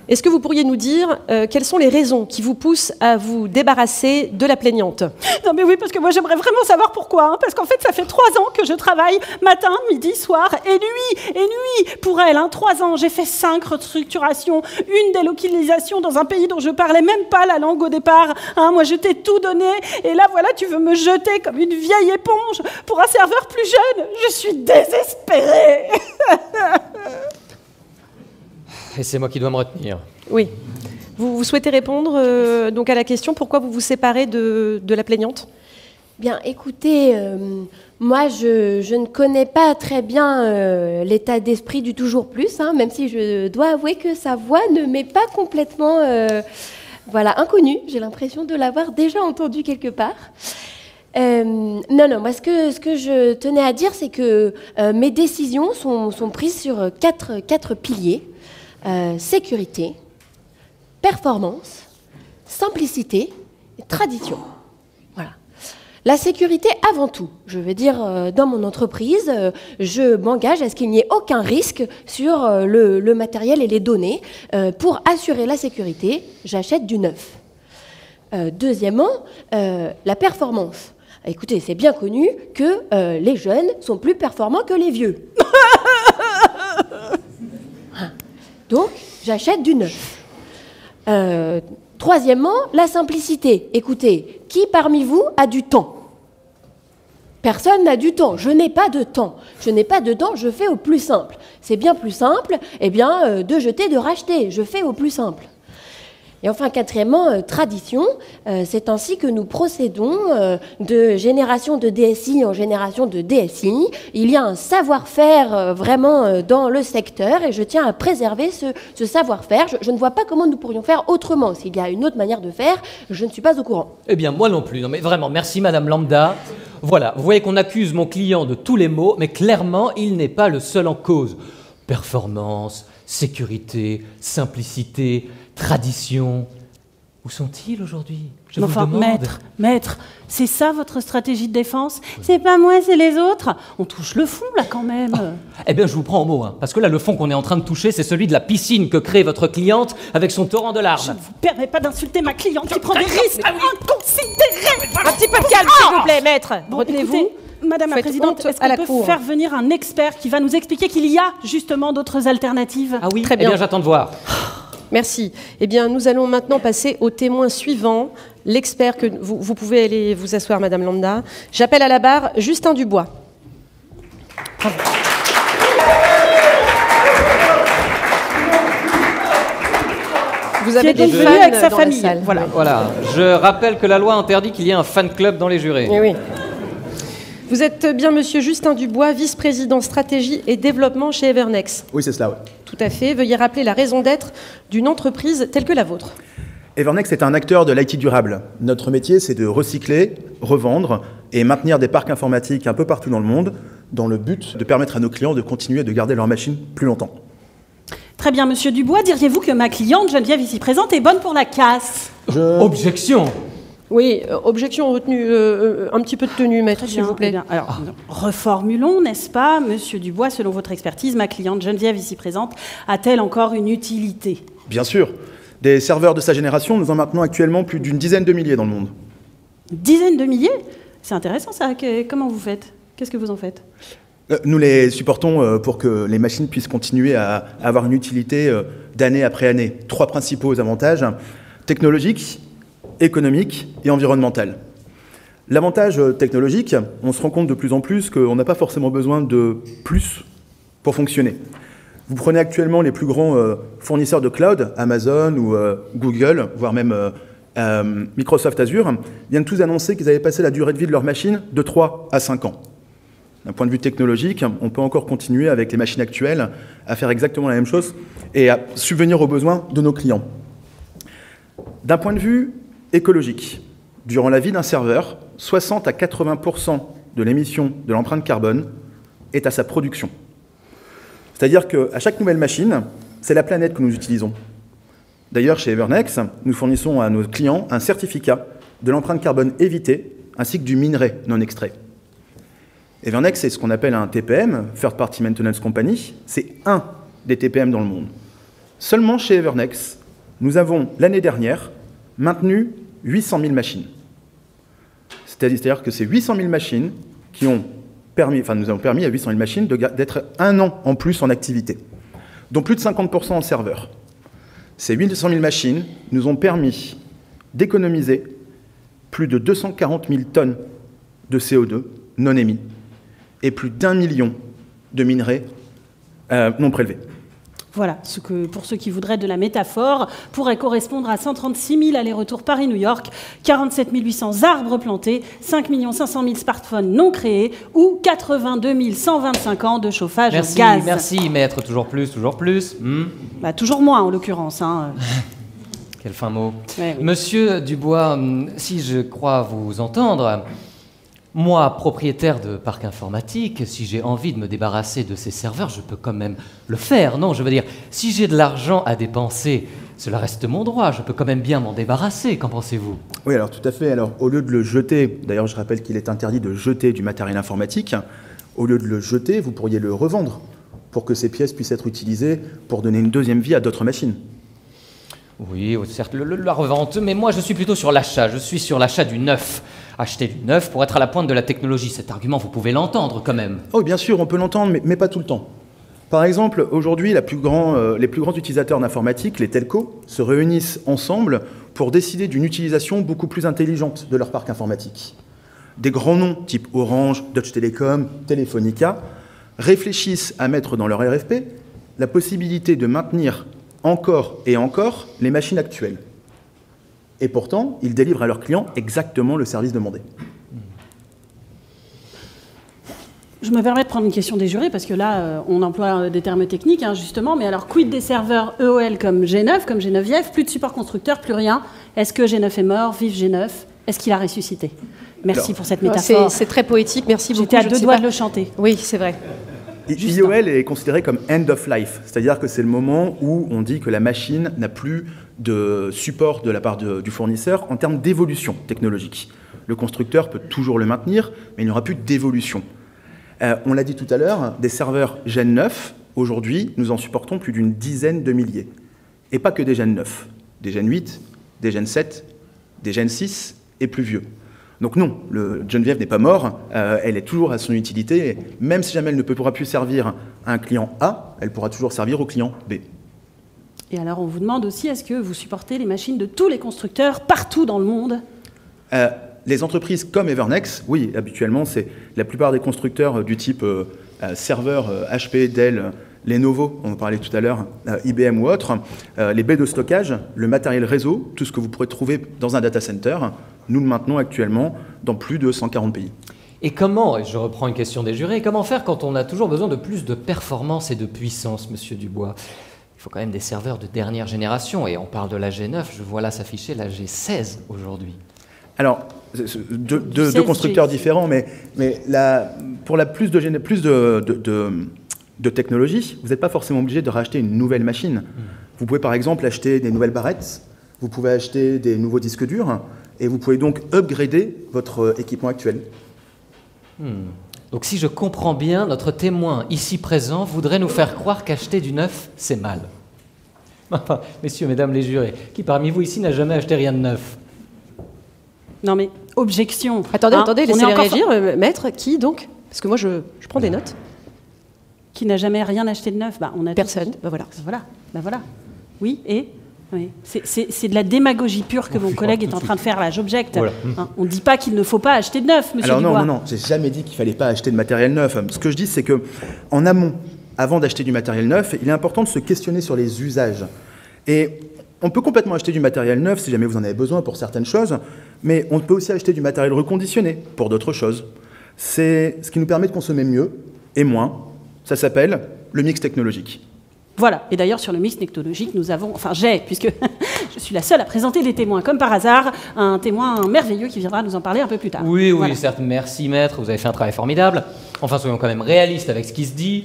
est-ce que vous pourriez nous dire quelles sont les raisons qui vous poussent à vous débarrasser de la plaignante? Non mais oui, parce que moi j'aimerais vraiment savoir pourquoi. Hein, parce qu'en fait, ça fait 3 ans que je travaille matin, midi, soir et nuit pour elle. 3 ans, j'ai fait 5 restructurations, une délocalisation dans un pays dont je parlais même pas la langue au départ. Moi, je t'ai tout donné et là, voilà, tu veux me jeter comme une vieille éponge pour un serveur plus jeune. Je suis désespérée. Et c'est moi qui dois me retenir. Oui. Vous souhaitez répondre donc à la question pourquoi vous vous séparez de la plaignante? Bien, écoutez, moi, je ne connais pas très bien l'état d'esprit du toujours plus, hein, même si je dois avouer que sa voix ne m'est pas complètement inconnue. J'ai l'impression de l'avoir déjà entendue quelque part. Non, moi, ce que je tenais à dire, c'est que mes décisions sont prises sur quatre piliers. Sécurité, performance, simplicité et tradition. Voilà. La sécurité avant tout. Je veux dire, dans mon entreprise, je m'engage à ce qu'il n'y ait aucun risque sur le matériel et les données. Pour assurer la sécurité, j'achète du neuf. Deuxièmement, la performance. Écoutez, c'est bien connu que les jeunes sont plus performants que les vieux. Donc, j'achète du neuf. Troisièmement, la simplicité. Écoutez, qui parmi vous a du temps? Personne n'a du temps. Je n'ai pas de temps. Je n'ai pas de temps, je fais au plus simple. C'est bien plus simple, de jeter, de racheter. Je fais au plus simple. Et enfin, quatrièmement, tradition, c'est ainsi que nous procédons de génération de DSI en génération de DSI. Il y a un savoir-faire vraiment dans le secteur et je tiens à préserver ce savoir-faire. Je ne vois pas comment nous pourrions faire autrement. S'il y a une autre manière de faire, je ne suis pas au courant. Eh bien, moi non plus. Non, mais vraiment, merci Madame Lambda. Voilà, vous voyez qu'on accuse mon client de tous les maux, mais clairement, il n'est pas le seul en cause. Performance, sécurité, simplicité, tradition. Où sont-ils aujourd'hui? Je vous demande. Maître, c'est ça votre stratégie de défense? C'est pas moi, c'est les autres. On touche le fond, là, quand même. Eh bien, je vous prends au mot, hein, parce que là, le fond qu'on est en train de toucher, c'est celui de la piscine que crée votre cliente avec son torrent de larmes. Je ne vous permets pas d'insulter ma cliente qui prend des risques inconsidérés. Un petit peu de calme, s'il vous plaît, maître. Bon, Retenez-vous. écoutez, Madame la Faites Présidente, honte est-ce à la qu'on peut cour. faire venir un expert qui va nous expliquer qu'il y a justement d'autres alternatives? Ah oui, Très eh bien. bien, j'attends de voir. Merci. Eh bien, nous allons maintenant passer au témoin suivant, l'expert que vous pouvez aller vous asseoir, Madame Lambda. J'appelle à la barre Justin Dubois. Bravo. Vous avez des venu fans avec sa dans la famille. salle. Voilà. Voilà, je rappelle que la loi interdit qu'il y ait un fan club dans les jurés. Eh oui. Vous êtes bien Monsieur Justin Dubois, vice-président stratégie et développement chez Evernex. Oui, c'est cela, oui. Tout à fait. Veuillez rappeler la raison d'être d'une entreprise telle que la vôtre. Evernex est un acteur de l'IT durable. Notre métier, c'est de recycler, revendre et maintenir des parcs informatiques un peu partout dans le monde, dans le but de permettre à nos clients de continuer de garder leurs machines plus longtemps. Très bien, Monsieur Dubois, diriez-vous que ma cliente, Geneviève ici présente, est bonne pour la casse? Objection! Oui, objection retenue, un petit peu de tenue, maître, s'il vous plaît. Eh bien, alors, reformulons, n'est-ce pas, Monsieur Dubois, selon votre expertise, ma cliente Geneviève ici présente a-t-elle encore une utilité? Bien sûr. Des serveurs de sa génération, nous en maintenons actuellement plus d'une dizaine de milliers dans le monde. Une dizaine de milliers? C'est intéressant ça. Comment vous faites? Qu'est-ce que vous en faites? Nous les supportons pour que les machines puissent continuer à avoir une utilité d'année après année. 3 principaux avantages: technologique, économique et environnemental. L'avantage technologique, on se rend compte de plus en plus qu'on n'a pas forcément besoin de plus pour fonctionner. Vous prenez actuellement les plus grands fournisseurs de cloud, Amazon ou Google, voire même Microsoft Azure, viennent tous annoncer qu'ils avaient passé la durée de vie de leur machine de 3 à 5 ans. D'un point de vue technologique, on peut encore continuer avec les machines actuelles à faire exactement la même chose et à subvenir aux besoins de nos clients. D'un point de vue écologique, durant la vie d'un serveur, 60 à 80% de l'émission de l'empreinte carbone est à sa production. C'est-à-dire qu'à chaque nouvelle machine, c'est la planète que nous utilisons. D'ailleurs, chez Evernex, nous fournissons à nos clients un certificat de l'empreinte carbone évitée ainsi que du minerai non extrait. Evernex, c'est ce qu'on appelle un TPM, Third Party Maintenance Company. C'est un des TPM dans le monde. Seulement chez Evernex, nous avons, l'année dernière, maintenu 800 000 machines. C'est-à-dire que c'est 800 000 machines qui ont permis, enfin nous avons permis à 800 000 machines d'être 1 an en plus en activité, dont plus de 50% en serveur. Ces 800 000 machines nous ont permis d'économiser plus de 240 000 tonnes de CO2 non émis et plus d'1 million de minerais non prélevés. Voilà, ce que, pour ceux qui voudraient de la métaphore, pourrait correspondre à 136 000 allers-retours Paris-New York, 47 800 arbres plantés, 5 500 000 smartphones non créés ou 82 125 ans de chauffage au gaz. Merci, maître. Toujours plus, toujours plus. Bah, toujours moins, en l'occurrence. Hein. Quel fin mot. Ouais, oui. Monsieur Dubois, si je crois vous entendre, moi, propriétaire de parc informatique, si j'ai envie de me débarrasser de ces serveurs, je peux quand même le faire, non? Je veux dire, si j'ai de l'argent à dépenser, cela reste mon droit, je peux quand même bien m'en débarrasser, qu'en pensez-vous? Oui, alors tout à fait. Alors, au lieu de le jeter, d'ailleurs, je rappelle qu'il est interdit de jeter du matériel informatique, au lieu de le jeter, vous pourriez le revendre pour que ces pièces puissent être utilisées pour donner une deuxième vie à d'autres machines. Oui, certes, la revente, mais moi je suis plutôt sur l'achat, je suis sur l'achat du neuf. Acheter du neuf pour être à la pointe de la technologie, cet argument, vous pouvez l'entendre quand même. Oh, bien sûr, on peut l'entendre, mais pas tout le temps. Par exemple, aujourd'hui, les plus grands utilisateurs d'informatique, les telcos, se réunissent ensemble pour décider d'une utilisation beaucoup plus intelligente de leur parc informatique. Des grands noms, type Orange, Deutsche Telekom, Telefonica, réfléchissent à mettre dans leur RFP la possibilité de maintenir encore et encore les machines actuelles. Et pourtant, ils délivrent à leurs clients exactement le service demandé. Je me permets de prendre une question des jurés, parce que là, on emploie des termes techniques, hein, justement, mais alors, quid des serveurs EOL comme G9, comme Geneviève, plus de support constructeur, plus rien? Est-ce que G9 est mort? Vive G9? Est-ce qu'il a ressuscité? Merci alors, pour cette métaphore. C'est très poétique, merci beaucoup. J'étais à deux doigts de le chanter. Oui, c'est vrai. IOL est considéré comme end of life, c'est-à-dire que c'est le moment où on dit que la machine n'a plus de support de la part du fournisseur en termes d'évolution technologique. Le constructeur peut toujours le maintenir, mais il n'y aura plus d'évolution. On l'a dit tout à l'heure, des serveurs Gen 9, aujourd'hui, nous en supportons plus d'une dizaine de milliers. Et pas que des Gen 9, des Gen 8, des Gen 7, des Gen 6 et plus vieux. Donc non, le Geneviève n'est pas mort, elle est toujours à son utilité, et même si jamais elle ne pourra plus servir à un client A, elle pourra toujours servir au client B. Et alors, on vous demande aussi, est-ce que vous supportez les machines de tous les constructeurs partout dans le monde? Les entreprises comme Evernex, oui, habituellement, c'est la plupart des constructeurs du type serveur HP, Dell, Lenovo, on en parlait tout à l'heure, IBM ou autres, les baies de stockage, le matériel réseau, tout ce que vous pourrez trouver dans un data center, nous le maintenons actuellement dans plus de 140 pays. Et comment, et je reprends une question des jurés, comment faire quand on a toujours besoin de plus de performance et de puissance, monsieur Dubois? Il faut quand même des serveurs de dernière génération, et on parle de la G9, je vois là s'afficher la G16 aujourd'hui. Alors, deux constructeurs différents, mais pour la plus de technologie, vous n'êtes pas forcément obligé de racheter une nouvelle machine. Vous pouvez par exemple acheter des nouvelles barrettes, vous pouvez acheter des nouveaux disques durs, et vous pouvez donc upgrader votre équipement actuel. Donc si je comprends bien, notre témoin ici présent voudrait nous faire croire qu'acheter du neuf, c'est mal. Enfin, messieurs, mesdames les jurés, qui parmi vous ici n'a jamais acheté rien de neuf? Non mais, objection. Attendez, hein, laissez-les réagir, maître. Qui donc? Parce que moi, je prends des notes. Qui n'a jamais rien acheté de neuf? On a Personne. Voilà. Voilà. Oui, et oui. C'est de la démagogie pure que mon collègue est en train de faire là, j'objecte. Voilà. Hein, on ne dit pas qu'il ne faut pas acheter de neuf, monsieur Dubois. Alors non, j'ai jamais dit qu'il ne fallait pas acheter de matériel neuf. Ce que je dis, c'est qu'en amont, avant d'acheter du matériel neuf, il est important de se questionner sur les usages. Et on peut complètement acheter du matériel neuf si jamais vous en avez besoin pour certaines choses, mais on peut aussi acheter du matériel reconditionné pour d'autres choses. C'est ce qui nous permet de consommer mieux et moins. Ça s'appelle le mix technologique. Voilà, et d'ailleurs sur le mix technologique, nous avons, puisque je suis la seule à présenter les témoins, comme par hasard, un témoin merveilleux qui viendra nous en parler un peu plus tard. Oui, voilà. Certes, merci maître, vous avez fait un travail formidable. Enfin, soyons quand même réalistes avec ce qui se dit.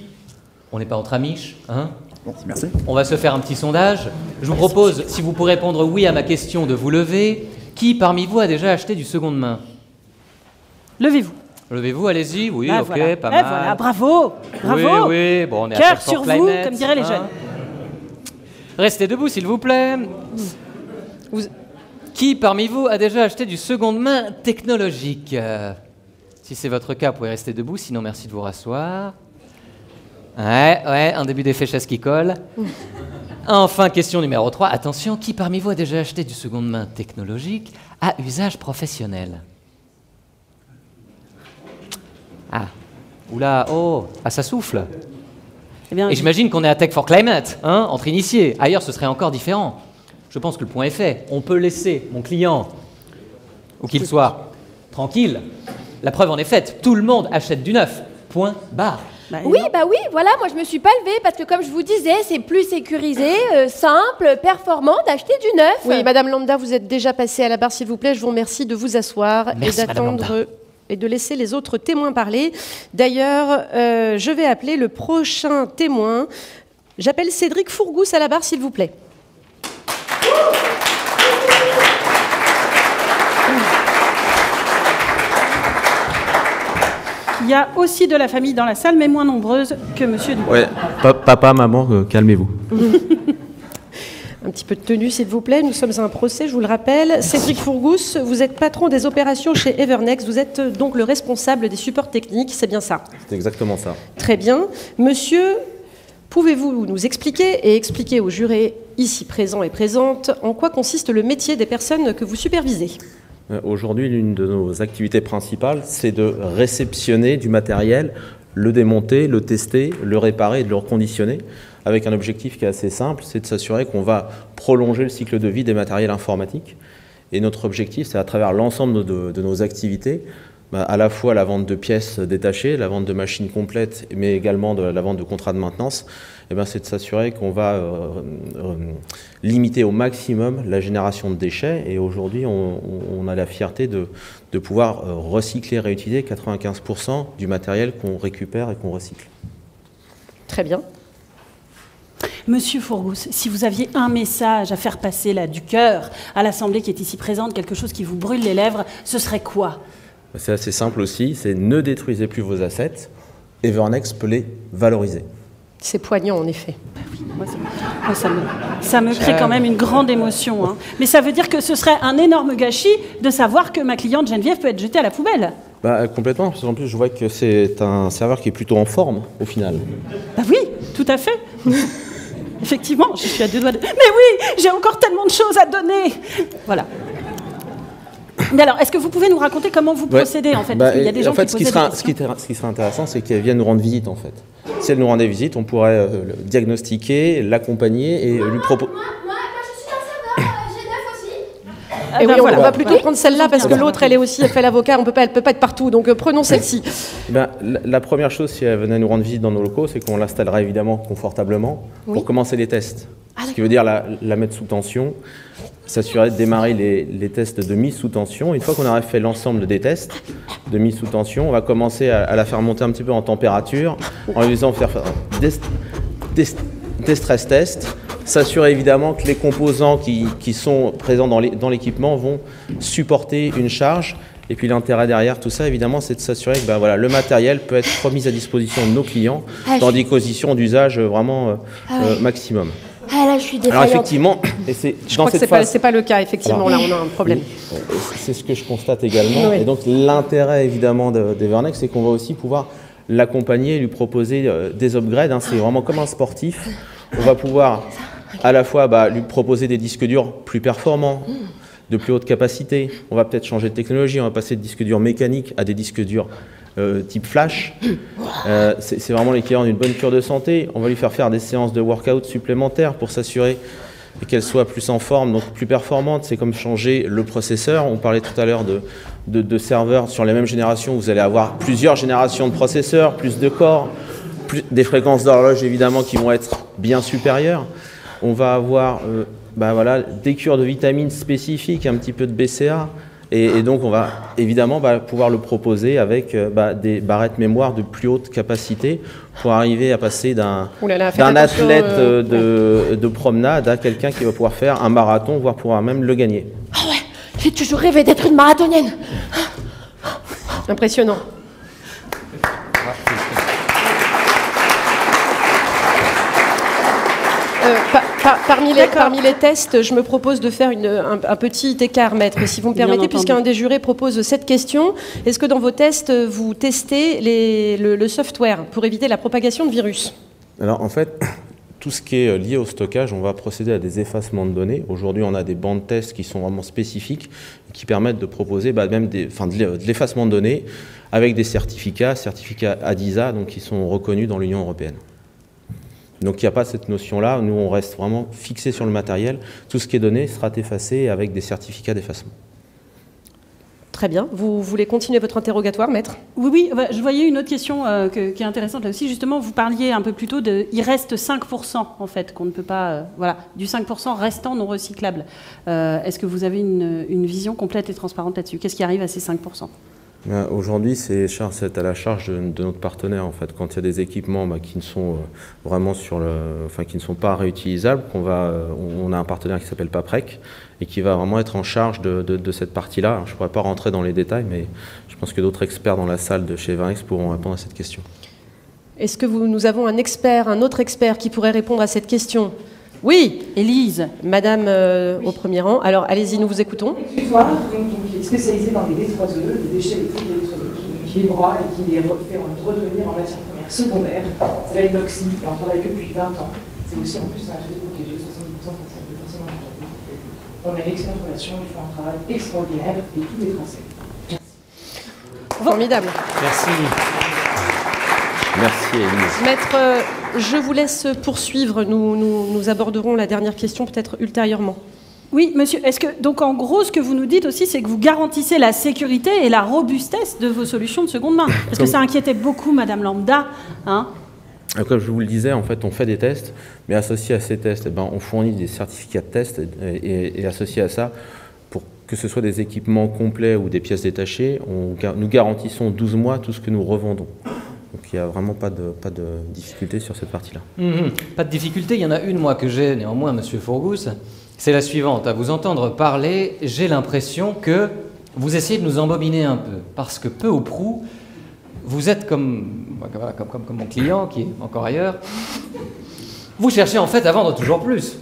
On n'est pas entre amiches, hein? Bon, merci. On va se faire un petit sondage. Je vous propose, si vous pourrez répondre oui à ma question, de vous lever. Qui parmi vous a déjà acheté du seconde main? Levez-vous. Levez-vous, allez-y. Oui, ah, ok, voilà. pas mal. Voilà, bravo. Oui, bon, on est cœur à sur vous, comme diraient les jeunes. Restez debout, s'il vous plaît. Qui parmi vous a déjà acheté du seconde main technologique? Si c'est votre cas, vous pouvez rester debout, sinon merci de vous rasseoir. Ouais, un début d'effet chaise qui colle. Enfin, question numéro 3. Attention, qui parmi vous a déjà acheté du seconde main technologique à usage professionnel? Ah, oula, ça souffle. Eh bien, Et j'imagine qu'on est à Tech for Climate, hein, entre initiés. Ailleurs, ce serait encore différent. Je pense que le point est fait. On peut laisser mon client, où qu'il soit, tranquille. La preuve en est faite. Tout le monde achète du neuf. Point barre. Oui, voilà, moi je me suis pas levée parce que comme je vous disais, c'est plus sécurisé, simple, performant d'acheter du neuf. Oui, Madame Lambda, vous êtes déjà passée à la barre, s'il vous plaît. Je vous remercie de vous asseoir Merci, et Madame Lambda. d'attendre et de laisser les autres témoins parler. D'ailleurs, je vais appeler le prochain témoin. J'appelle Cédric Fourgousse à la barre, s'il vous plaît. il y a aussi de la famille dans la salle, mais moins nombreuse que Monsieur Dupont. Ouais, papa, maman, calmez-vous. Un petit peu de tenue, s'il vous plaît. Nous sommes à un procès, je vous le rappelle. Cédric Fourgousse, vous êtes patron des opérations chez Evernext. Vous êtes donc le responsable des supports techniques, c'est bien ça? C'est exactement ça. Très bien. Monsieur, pouvez-vous nous expliquer et expliquer aux jurés ici présents et présentes en quoi consiste le métier des personnes que vous supervisez? Aujourd'hui, l'une de nos activités principales, c'est de réceptionner du matériel, le démonter, le tester, le réparer et de le reconditionner, avec un objectif qui est assez simple, c'est de s'assurer qu'on va prolonger le cycle de vie des matériels informatiques. Et notre objectif, c'est à travers l'ensemble de nos activités, à la fois la vente de pièces détachées, la vente de machines complètes, mais également la vente de contrats de maintenance, c'est de s'assurer qu'on va limiter au maximum la génération de déchets. Et aujourd'hui, on a la fierté de pouvoir recycler et réutiliser 95% du matériel qu'on récupère et qu'on recycle. Très bien. Monsieur Fourgousse, si vous aviez un message à faire passer là du cœur à l'Assemblée qui est ici présente, quelque chose qui vous brûle les lèvres, ce serait quoi? C'est assez simple aussi, c'est ne détruisez plus vos assets, Evernext peut les valoriser. C'est poignant, en effet. Moi, ça me crée quand même une grande émotion. Hein. Mais ça veut dire que ce serait un énorme gâchis de savoir que ma cliente Geneviève peut être jetée à la poubelle. Complètement, parce qu'en plus je vois que c'est un serveur qui est plutôt en forme au final. Oui, tout à fait. Effectivement, je suis à deux doigts de... Mais oui, j'ai encore tellement de choses à donner. Voilà. Mais alors, est-ce que vous pouvez nous raconter comment vous procédez en fait? Il y a des gens qui posaient des questions. Ce qui serait intéressant, c'est qu'elle vienne nous rendre visite en fait. Si elle nous rendait visite, on pourrait le diagnostiquer, l'accompagner et lui proposer... Moi, je suis un serveur, j'ai neuf aussi. Et oui, on va plutôt prendre celle-là parce que l'autre, elle fait l'avocat, elle peut pas être partout. Donc prenons celle-ci. La première chose, si elle venait nous rendre visite dans nos locaux, c'est qu'on l'installera évidemment confortablement pour commencer les tests. Ce qui veut dire la mettre sous tension, s'assurer de démarrer les tests de mise sous tension. Une fois qu'on aura fait l'ensemble des tests de mise sous tension, on va commencer à la faire monter un petit peu en température, en lui faisant faire des stress tests, s'assurer évidemment que les composants qui sont présents dans l'équipement vont supporter une charge. Et puis l'intérêt derrière tout ça, évidemment, c'est de s'assurer que le matériel peut être remis à disposition de nos clients dans des conditions d'usage vraiment maximum. Ah là, je suis défaillante. Alors effectivement, et je crois que c'est pas le cas, effectivement, là on a un problème. C'est ce que je constate également. Oui. Et donc l'intérêt évidemment d'Evernext, c'est qu'on va aussi pouvoir l'accompagner, lui proposer des upgrades. C'est vraiment comme un sportif. On va pouvoir à la fois lui proposer des disques durs plus performants, de plus haute capacité. On va peut-être changer de technologie, on va passer de disques durs mécaniques à des disques durs type flash. C'est vraiment l'équivalent d'une bonne cure de santé. On va lui faire des séances de workout supplémentaires pour s'assurer qu'elle soit plus en forme, donc plus performante. C'est comme changer le processeur. On parlait tout à l'heure de serveurs sur les mêmes générations. Vous allez avoir plusieurs générations de processeurs, plus de corps, des fréquences d'horloge évidemment qui vont être bien supérieures. On va avoir des cures de vitamines spécifiques, un petit peu de BCA. Et donc, on va évidemment pouvoir le proposer avec des barrettes mémoire de plus haute capacité pour arriver à passer d'un athlète de promenade à quelqu'un qui va pouvoir faire un marathon, voire pouvoir même le gagner. Ah ouais, j'ai toujours rêvé d'être une marathonienne. Impressionnant. Parmi les tests, je me propose de faire un petit écart, maître, si vous me permettez, puisqu'un des jurés propose cette question. Est-ce que dans vos tests, vous testez le software pour éviter la propagation de virus? Alors en fait, tout ce qui est lié au stockage, on va procéder à des effacements de données. Aujourd'hui, on a des bancs de tests qui sont vraiment spécifiques, qui permettent de proposer même de l'effacement de données avec des certificats ADISA, donc qui sont reconnus dans l'Union européenne. Donc il n'y a pas cette notion-là, nous on reste vraiment fixé sur le matériel, tout ce qui est donné sera effacé avec des certificats d'effacement. Très bien. Vous voulez continuer votre interrogatoire, maître? Oui, je voyais une autre question qui est intéressante là aussi. Justement, vous parliez un peu plus tôt il reste 5% en fait, qu'on ne peut pas... voilà, du 5% restant non recyclable. Est-ce que vous avez une vision complète et transparente là-dessus? Qu'est-ce qui arrive à ces 5%? Aujourd'hui, c'est à la charge de notre partenaire en fait. Quand il y a des équipements qui ne sont vraiment qui ne sont pas réutilisables, on a un partenaire qui s'appelle Paprec et qui va vraiment être en charge de cette partie-là. Je ne pourrais pas rentrer dans les détails, mais je pense que d'autres experts dans la salle de chez Evernex pourront répondre à cette question. Est-ce que nous avons un autre expert qui pourrait répondre à cette question? Oui, Élise. Madame au premier rang. Alors, allez-y, nous vous écoutons. Excuse-moi, qui est spécialisée dans les D3E, les déchets électriques et qui les broie et qui les fait redevenir en matière première secondaire. C'est la l'oxy, on travaille que depuis 20 ans. C'est aussi en plus un atelier protégé, 70% de personnes handicapées. On a une excellente relation, ils font un travail extraordinaire et tous les Français. Merci. Formidable. Merci. Merci Élise. Maître, je vous laisse poursuivre. Nous aborderons la dernière question peut-être ultérieurement. Oui, monsieur. Donc, en gros, ce que vous nous dites aussi, c'est que vous garantissez la sécurité et la robustesse de vos solutions de seconde main. Parce que ça inquiétait beaucoup Madame Lambda. Hein. Comme je vous le disais, en fait, on fait des tests, mais associé à ces tests, on fournit des certificats de test et associé à ça, pour que ce soit des équipements complets ou des pièces détachées, nous garantissons 12 mois tout ce que nous revendons. Donc il n'y a vraiment pas de difficulté sur cette partie-là. Pas de difficulté, il y en a une, moi, que j'ai néanmoins, Monsieur Fourgousse. C'est la suivante. À vous entendre parler, j'ai l'impression que vous essayez de nous embobiner un peu. Parce que peu ou prou, vous êtes comme mon client, qui est encore ailleurs. Vous cherchez en fait à vendre toujours plus.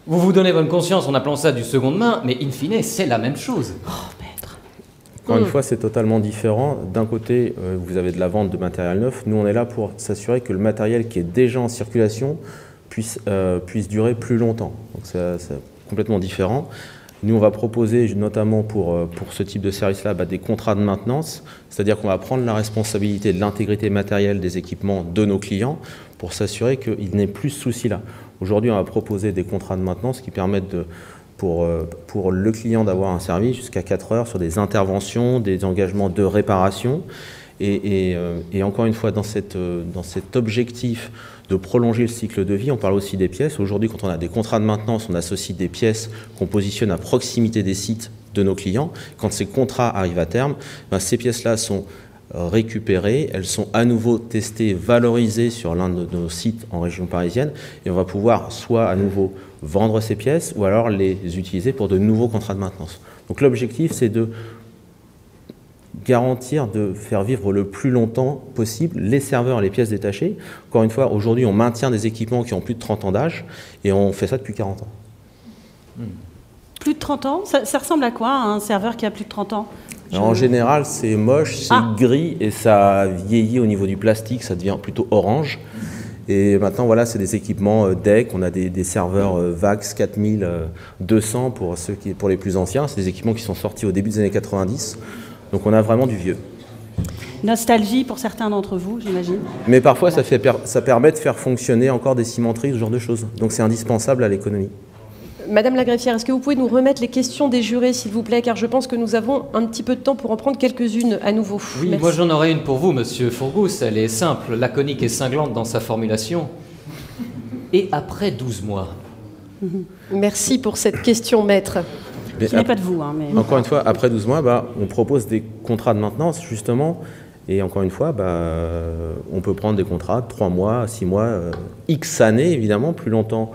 Vous vous donnez bonne conscience en appelant ça du seconde main, mais in fine, c'est la même chose. Encore une fois, c'est totalement différent. D'un côté, vous avez de la vente de matériel neuf. Nous, on est là pour s'assurer que le matériel qui est déjà en circulation puisse durer plus longtemps. Donc, c'est complètement différent. Nous, on va proposer, notamment pour ce type de service-là, des contrats de maintenance. C'est-à-dire qu'on va prendre la responsabilité de l'intégrité matérielle des équipements de nos clients pour s'assurer qu'il n'ait plus ce souci-là. Aujourd'hui, on va proposer des contrats de maintenance qui permettent pour le client d'avoir un service jusqu'à 4 heures sur des interventions, des engagements de réparation. Et encore une fois, dans cet objectif de prolonger le cycle de vie, on parle aussi des pièces. Aujourd'hui, quand on a des contrats de maintenance, on associe des pièces qu'on positionne à proximité des sites de nos clients. Quand ces contrats arrivent à terme, ces pièces-là sont récupérées, elles sont à nouveau testées, valorisées sur l'un de nos sites en région parisienne, et on va pouvoir soit à nouveau vendre ces pièces ou alors les utiliser pour de nouveaux contrats de maintenance. Donc l'objectif, c'est de garantir de faire vivre le plus longtemps possible les serveurs et les pièces détachées. Encore une fois, aujourd'hui, on maintient des équipements qui ont plus de 30 ans d'âge et on fait ça depuis 40 ans. Plus de 30 ans, ça ressemble à quoi un serveur qui a plus de 30 ans? Alors, en général, c'est moche, c'est gris et ça vieillit au niveau du plastique, ça devient plutôt orange. Et maintenant, voilà, c'est des équipements DEC, on a des serveurs VAX 4200 pour les plus anciens. C'est des équipements qui sont sortis au début des années 90. Donc on a vraiment du vieux. Nostalgie pour certains d'entre vous, j'imagine. Mais parfois, ça permet de faire fonctionner encore des cimenteries, ce genre de choses. Donc c'est indispensable à l'économie. Madame la greffière, est-ce que vous pouvez nous remettre les questions des jurés, s'il vous plaît, car je pense que nous avons un petit peu de temps pour en prendre quelques-unes à nouveau. Oui, merci. Moi j'en aurais une pour vous, Monsieur Fourgousse. Elle est simple, laconique et cinglante dans sa formulation. Et après 12 mois. Merci pour cette question, maître. Qui n'est pas de vous. Hein, mais... Encore une fois, après 12 mois, on propose des contrats de maintenance, justement. Et encore une fois, on peut prendre des contrats de 3 mois, 6 mois, X années, évidemment, plus longtemps.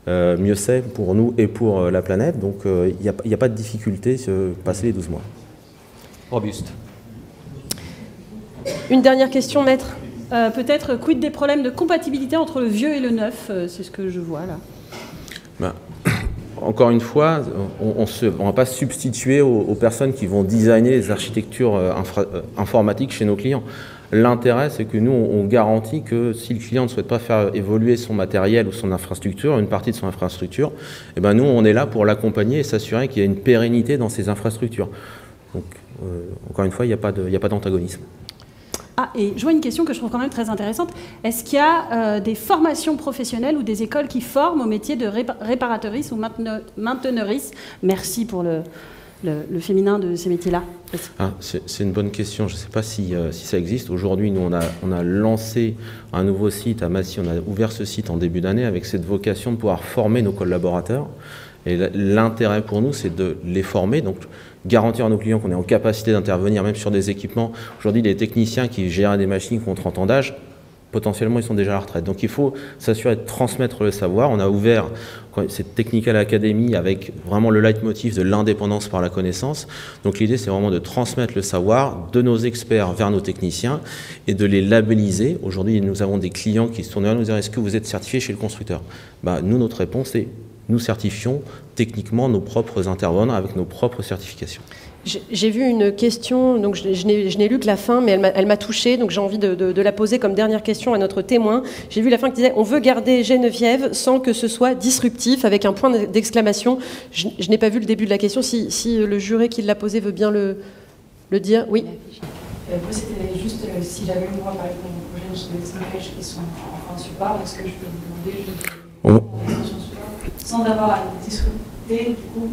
Mieux c'est pour nous et pour la planète. Donc, il n'y a pas de difficulté passer les 12 mois. Robuste. Une dernière question, maître. Peut-être, quid des problèmes de compatibilité entre le vieux et le neuf? C'est ce que je vois là. Encore une fois, on ne va pas se substituer aux personnes qui vont designer les architectures informatiques chez nos clients. L'intérêt, c'est que nous, on garantit que si le client ne souhaite pas faire évoluer son matériel ou son infrastructure, une partie de son infrastructure, nous, on est là pour l'accompagner et s'assurer qu'il y a une pérennité dans ces infrastructures. Donc, encore une fois, il n'y a pas d'antagonisme. Ah, et je vois une question que je trouve quand même très intéressante. Est-ce qu'il y a des formations professionnelles ou des écoles qui forment au métier de réparatrice ou mainteneurice? Merci pour le féminin de ces métiers-là. C'est une bonne question. Je ne sais pas si ça existe. Aujourd'hui, nous, on a lancé un nouveau site à Massy. On a ouvert ce site en début d'année avec cette vocation de pouvoir former nos collaborateurs. Et l'intérêt pour nous, c'est de les former, donc garantir à nos clients qu'on est en capacité d'intervenir même sur des équipements. Aujourd'hui, les techniciens qui gèrent des machines qui ont 30 ans d'âge, potentiellement, ils sont déjà à la retraite. Donc, il faut s'assurer de transmettre le savoir. On a ouvert cette Technical Academy avec vraiment le leitmotiv de l'indépendance par la connaissance. Donc, l'idée, c'est vraiment de transmettre le savoir de nos experts vers nos techniciens et de les labelliser. Aujourd'hui, nous avons des clients qui se tournent vers nous et disent « Est-ce que vous êtes certifié chez le constructeur ?» Nous, notre réponse est « Nous certifions techniquement nos propres intervenants avec nos propres certifications. » J'ai vu une question, donc je n'ai lu que la fin, mais elle m'a touchée, donc j'ai envie de la poser comme dernière question à notre témoin. J'ai vu la fin qui disait « On veut garder Geneviève sans que ce soit disruptif », avec un point d'exclamation. Je n'ai pas vu le début de la question. Si le juré qui l'a posée veut bien le dire. Oui. Moi, c'était juste si j'avais le droit, par exemple, aux prochaines images qui sont en support, est-ce que je peux vous demander sans avoir à discuter, du coup,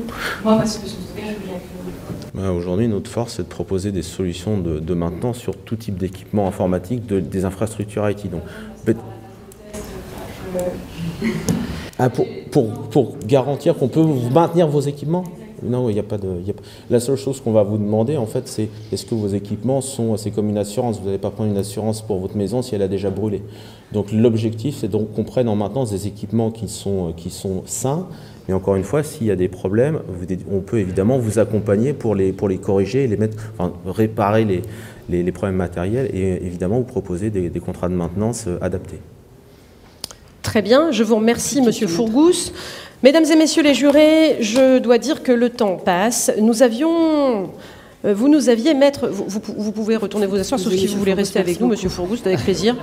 moi, ma solution de stockage, je vais Aujourd'hui, notre force, c'est de proposer des solutions de maintenance sur tout type d'équipement informatique, des infrastructures IT. Donc, pour garantir qu'on peut vous maintenir vos équipements? Non, il n'y a pas de. La seule chose qu'on va vous demander, en fait, c'est est-ce que vos équipements sont. C'est comme une assurance. Vous n'allez pas prendre une assurance pour votre maison si elle a déjà brûlé. Donc, l'objectif, c'est donc qu'on prenne en maintenance des équipements qui sont sains. Mais encore une fois, s'il y a des problèmes, on peut évidemment vous accompagner pour les corriger, les mettre, enfin, réparer les problèmes matériels et évidemment vous proposer des contrats de maintenance adaptés. Très bien, je vous remercie, Monsieur Fourgousse. Mesdames et messieurs les jurés, je dois dire que le temps passe. Vous nous aviez, maître, vous pouvez retourner vous asseoir, sauf si vous voulez rester avec nous, Monsieur Fourgousse, avec plaisir.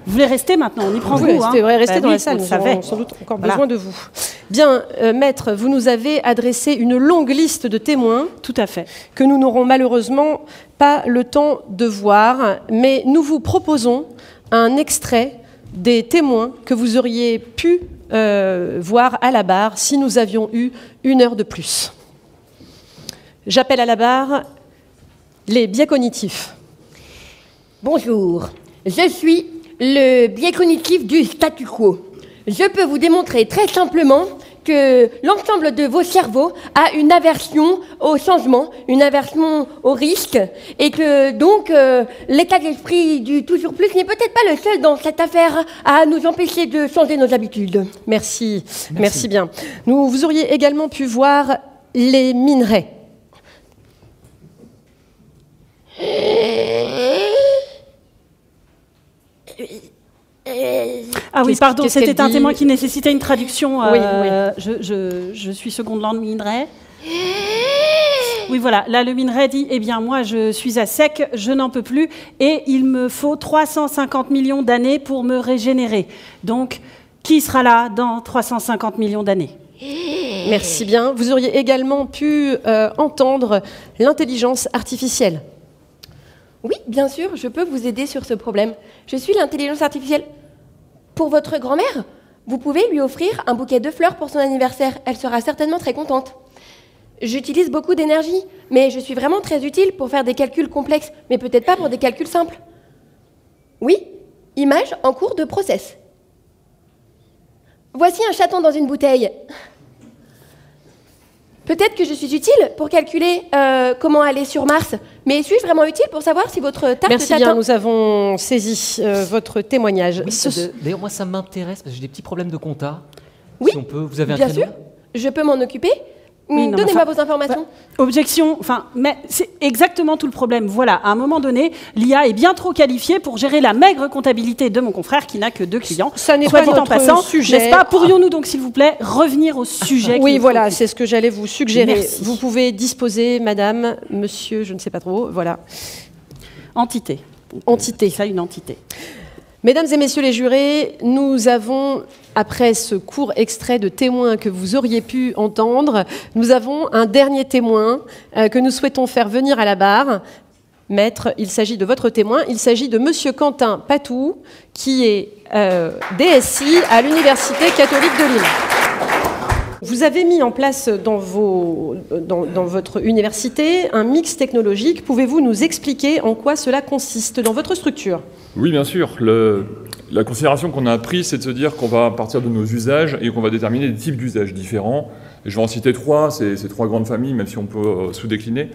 Vous voulez rester maintenant, on y prend vous. Vous restez dans la salle, nous avons sans doute encore besoin de vous. Bien, maître, vous nous avez adressé une longue liste de témoins. Tout à fait. Que nous n'aurons malheureusement pas le temps de voir, mais nous vous proposons un extrait des témoins que vous auriez pu voir à la barre si nous avions eu 1 heure de plus. J'appelle à la barre les biais cognitifs. Bonjour, je suis le biais cognitif du statu quo. Je peux vous démontrer très simplement que l'ensemble de vos cerveaux a une aversion au changement, une aversion au risque, et que donc l'état d'esprit du toujours plus n'est peut-être pas le seul dans cette affaire à nous empêcher de changer nos habitudes. Merci bien. Vous auriez également pu voir les minerais. Ah oui, pardon, c'était un témoin qui nécessitait une traduction. Oui. Je suis seconde langue minerai. Oui, voilà. Là, le minerai dit, eh bien, moi, je suis à sec, je n'en peux plus, et il me faut 350 millions d'années pour me régénérer. Donc, qui sera là dans 350 millions d'années? Merci bien. Vous auriez également pu entendre l'intelligence artificielle. Oui, bien sûr, je peux vous aider sur ce problème. Je suis l'intelligence artificielle. Pour votre grand-mère, vous pouvez lui offrir un bouquet de fleurs pour son anniversaire. Elle sera certainement très contente. J'utilise beaucoup d'énergie, mais je suis vraiment très utile pour faire des calculs complexes, mais peut-être pas pour des calculs simples. Oui, image en cours de process. Voici un chaton dans une bouteille. Peut-être que je suis utile pour calculer comment aller sur Mars, mais suis-je vraiment utile pour savoir si votre tarte Merci bien, nous avons saisi votre témoignage. Oui, d'ailleurs, moi, ça m'intéresse, parce que j'ai des petits problèmes de compta. Oui, si on peut, vous avez un bien créneau? sûr, je peux m'en occuper. Oui, donnez-moi vos informations. Objection, mais c'est exactement tout le problème. Voilà, à un moment donné, l'IA est bien trop qualifiée pour gérer la maigre comptabilité de mon confrère qui n'a que 2 clients. Ça n'est pas notre sujet. N'est-ce pas? Pourrions-nous donc, s'il vous plaît, revenir au sujet? Oui, voilà, c'est ce que j'allais vous suggérer. Merci. Vous pouvez disposer, madame, monsieur, je ne sais pas trop, voilà. Entité. Entité. Ça, une entité. Mesdames et messieurs les jurés, nous avons, après ce court extrait de témoins que vous auriez pu entendre, nous avons un dernier témoin que nous souhaitons faire venir à la barre. Maître, il s'agit de votre témoin, il s'agit de Monsieur Quentin Patou, qui est DSI à l'Université catholique de Lille. Vous avez mis en place dans votre université un mix technologique. Pouvez-vous nous expliquer en quoi cela consiste dans votre structure? Oui, bien sûr. La considération qu'on a prise, c'est de se dire qu'on va partir de nos usages et qu'on va déterminer des types d'usages différents. Et je vais en citer trois, ces trois grandes familles, même si on peut sous-décliner.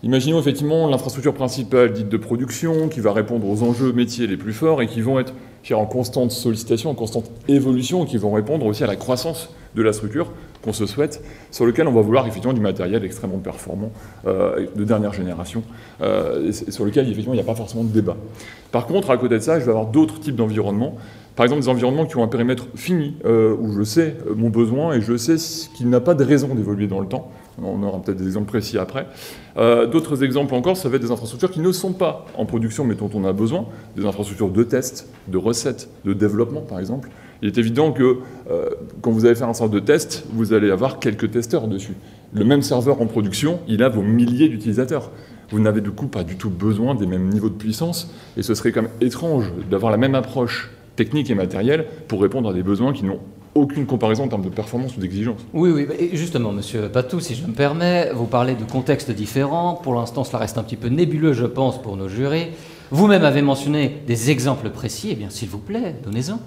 Imaginons effectivement l'infrastructure principale dite de production, qui va répondre aux enjeux métiers les plus forts et qui vont être en constante sollicitation, en constante évolution, et qui vont répondre aussi à la croissance de la structure qu'on se souhaite, sur lequel on va vouloir effectivement du matériel extrêmement performant, de dernière génération, et sur lequel effectivement il n'y a pas forcément de débat. Par contre, à côté de ça, je vais avoir d'autres types d'environnements, par exemple des environnements qui ont un périmètre fini, où je sais mon besoin et je sais qu'il n'a pas de raison d'évoluer dans le temps. On aura peut-être des exemples précis après. D'autres exemples encore, ça va être des infrastructures qui ne sont pas en production, mais dont on a besoin, des infrastructures de test, de recettes, de développement, par exemple. Il est évident que quand vous allez faire un serveur de test, vous allez avoir quelques testeurs dessus. Le même serveur en production, il a vos milliers d'utilisateurs. Vous n'avez du coup pas du tout besoin des mêmes niveaux de puissance, et ce serait quand même étrange d'avoir la même approche technique et matérielle pour répondre à des besoins qui n'ont aucune comparaison en termes de performance ou d'exigence. Oui, et justement, Monsieur Patou, si je me permets, vous parlez de contextes différents. Pour l'instant, cela reste un petit peu nébuleux, je pense, pour nos jurés. Vous-même avez mentionné des exemples précis. Eh bien, s'il vous plaît, donnez-en.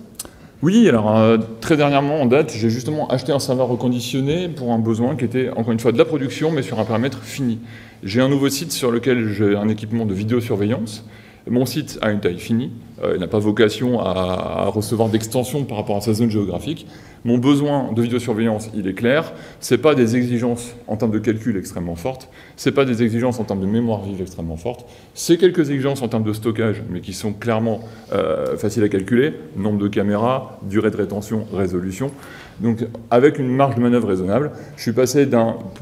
Oui, alors très dernièrement, en date, j'ai justement acheté un serveur reconditionné pour un besoin qui était, encore une fois, de la production, mais sur un paramètre fini. J'ai un nouveau site sur lequel j'ai un équipement de vidéosurveillance. Mon site a une taille finie, il n'a pas vocation à recevoir d'extension par rapport à sa zone géographique. Mon besoin de vidéosurveillance, il est clair. Ce n'est pas des exigences en termes de calcul extrêmement fortes, ce n'est pas des exigences en termes de mémoire vive extrêmement fortes, c'est quelques exigences en termes de stockage, mais qui sont clairement faciles à calculer, nombre de caméras, durée de rétention, résolution. Donc avec une marge de manœuvre raisonnable, je suis passé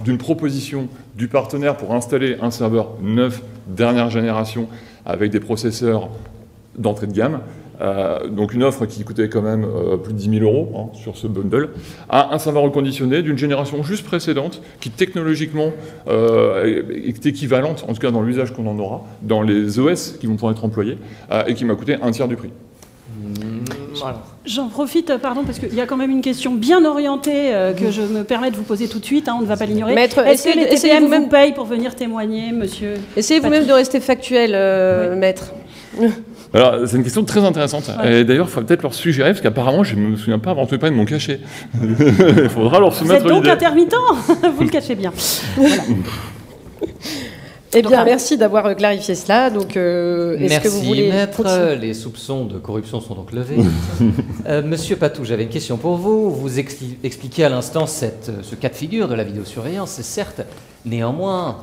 d'une proposition du partenaire pour installer un serveur neuf, dernière génération, avec des processeurs d'entrée de gamme, donc une offre qui coûtait quand même plus de 10 000 € sur ce bundle, à un serveur reconditionné d'une génération juste précédente, qui technologiquement est équivalente, en tout cas dans l'usage qu'on en aura, dans les OS qui vont pouvoir être employés, et qui m'a coûté un tiers du prix. Voilà. J'en profite, pardon, parce qu'il y a quand même une question bien orientée que je me permets de vous poser tout de suite, on ne va pas l'ignorer. Maître, est-ce que les TPM vous payent pour venir témoigner, monsieur? Essayez vous-même de rester factuel, oui. Maître. Alors, c'est une question très intéressante. Ouais. Et d'ailleurs, il faut peut-être leur suggérer, parce qu'apparemment, je ne me souviens pas avoir entendu parler de mon cachet. Il faudra leur soumettre l'idée. Vous êtes donc intermittent. Vous le cachez bien. Voilà. Eh bien, merci d'avoir clarifié cela. Donc, est-ce que vous voulez... Maître. Les soupçons de corruption sont donc levés. Monsieur Patou, j'avais une question pour vous. Vous expliquez à l'instant ce cas de figure de la vidéosurveillance. C'est certes, néanmoins,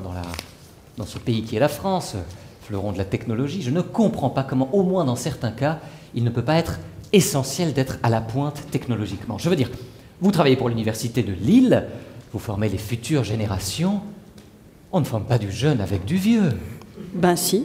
dans ce pays qui est la France, fleuron de la technologie, je ne comprends pas comment, au moins dans certains cas, il ne peut pas être essentiel d'être à la pointe technologiquement. Je veux dire, vous travaillez pour l'université de Lille, vous formez les futures générations. On ne forme pas du jeune avec du vieux. Ben si.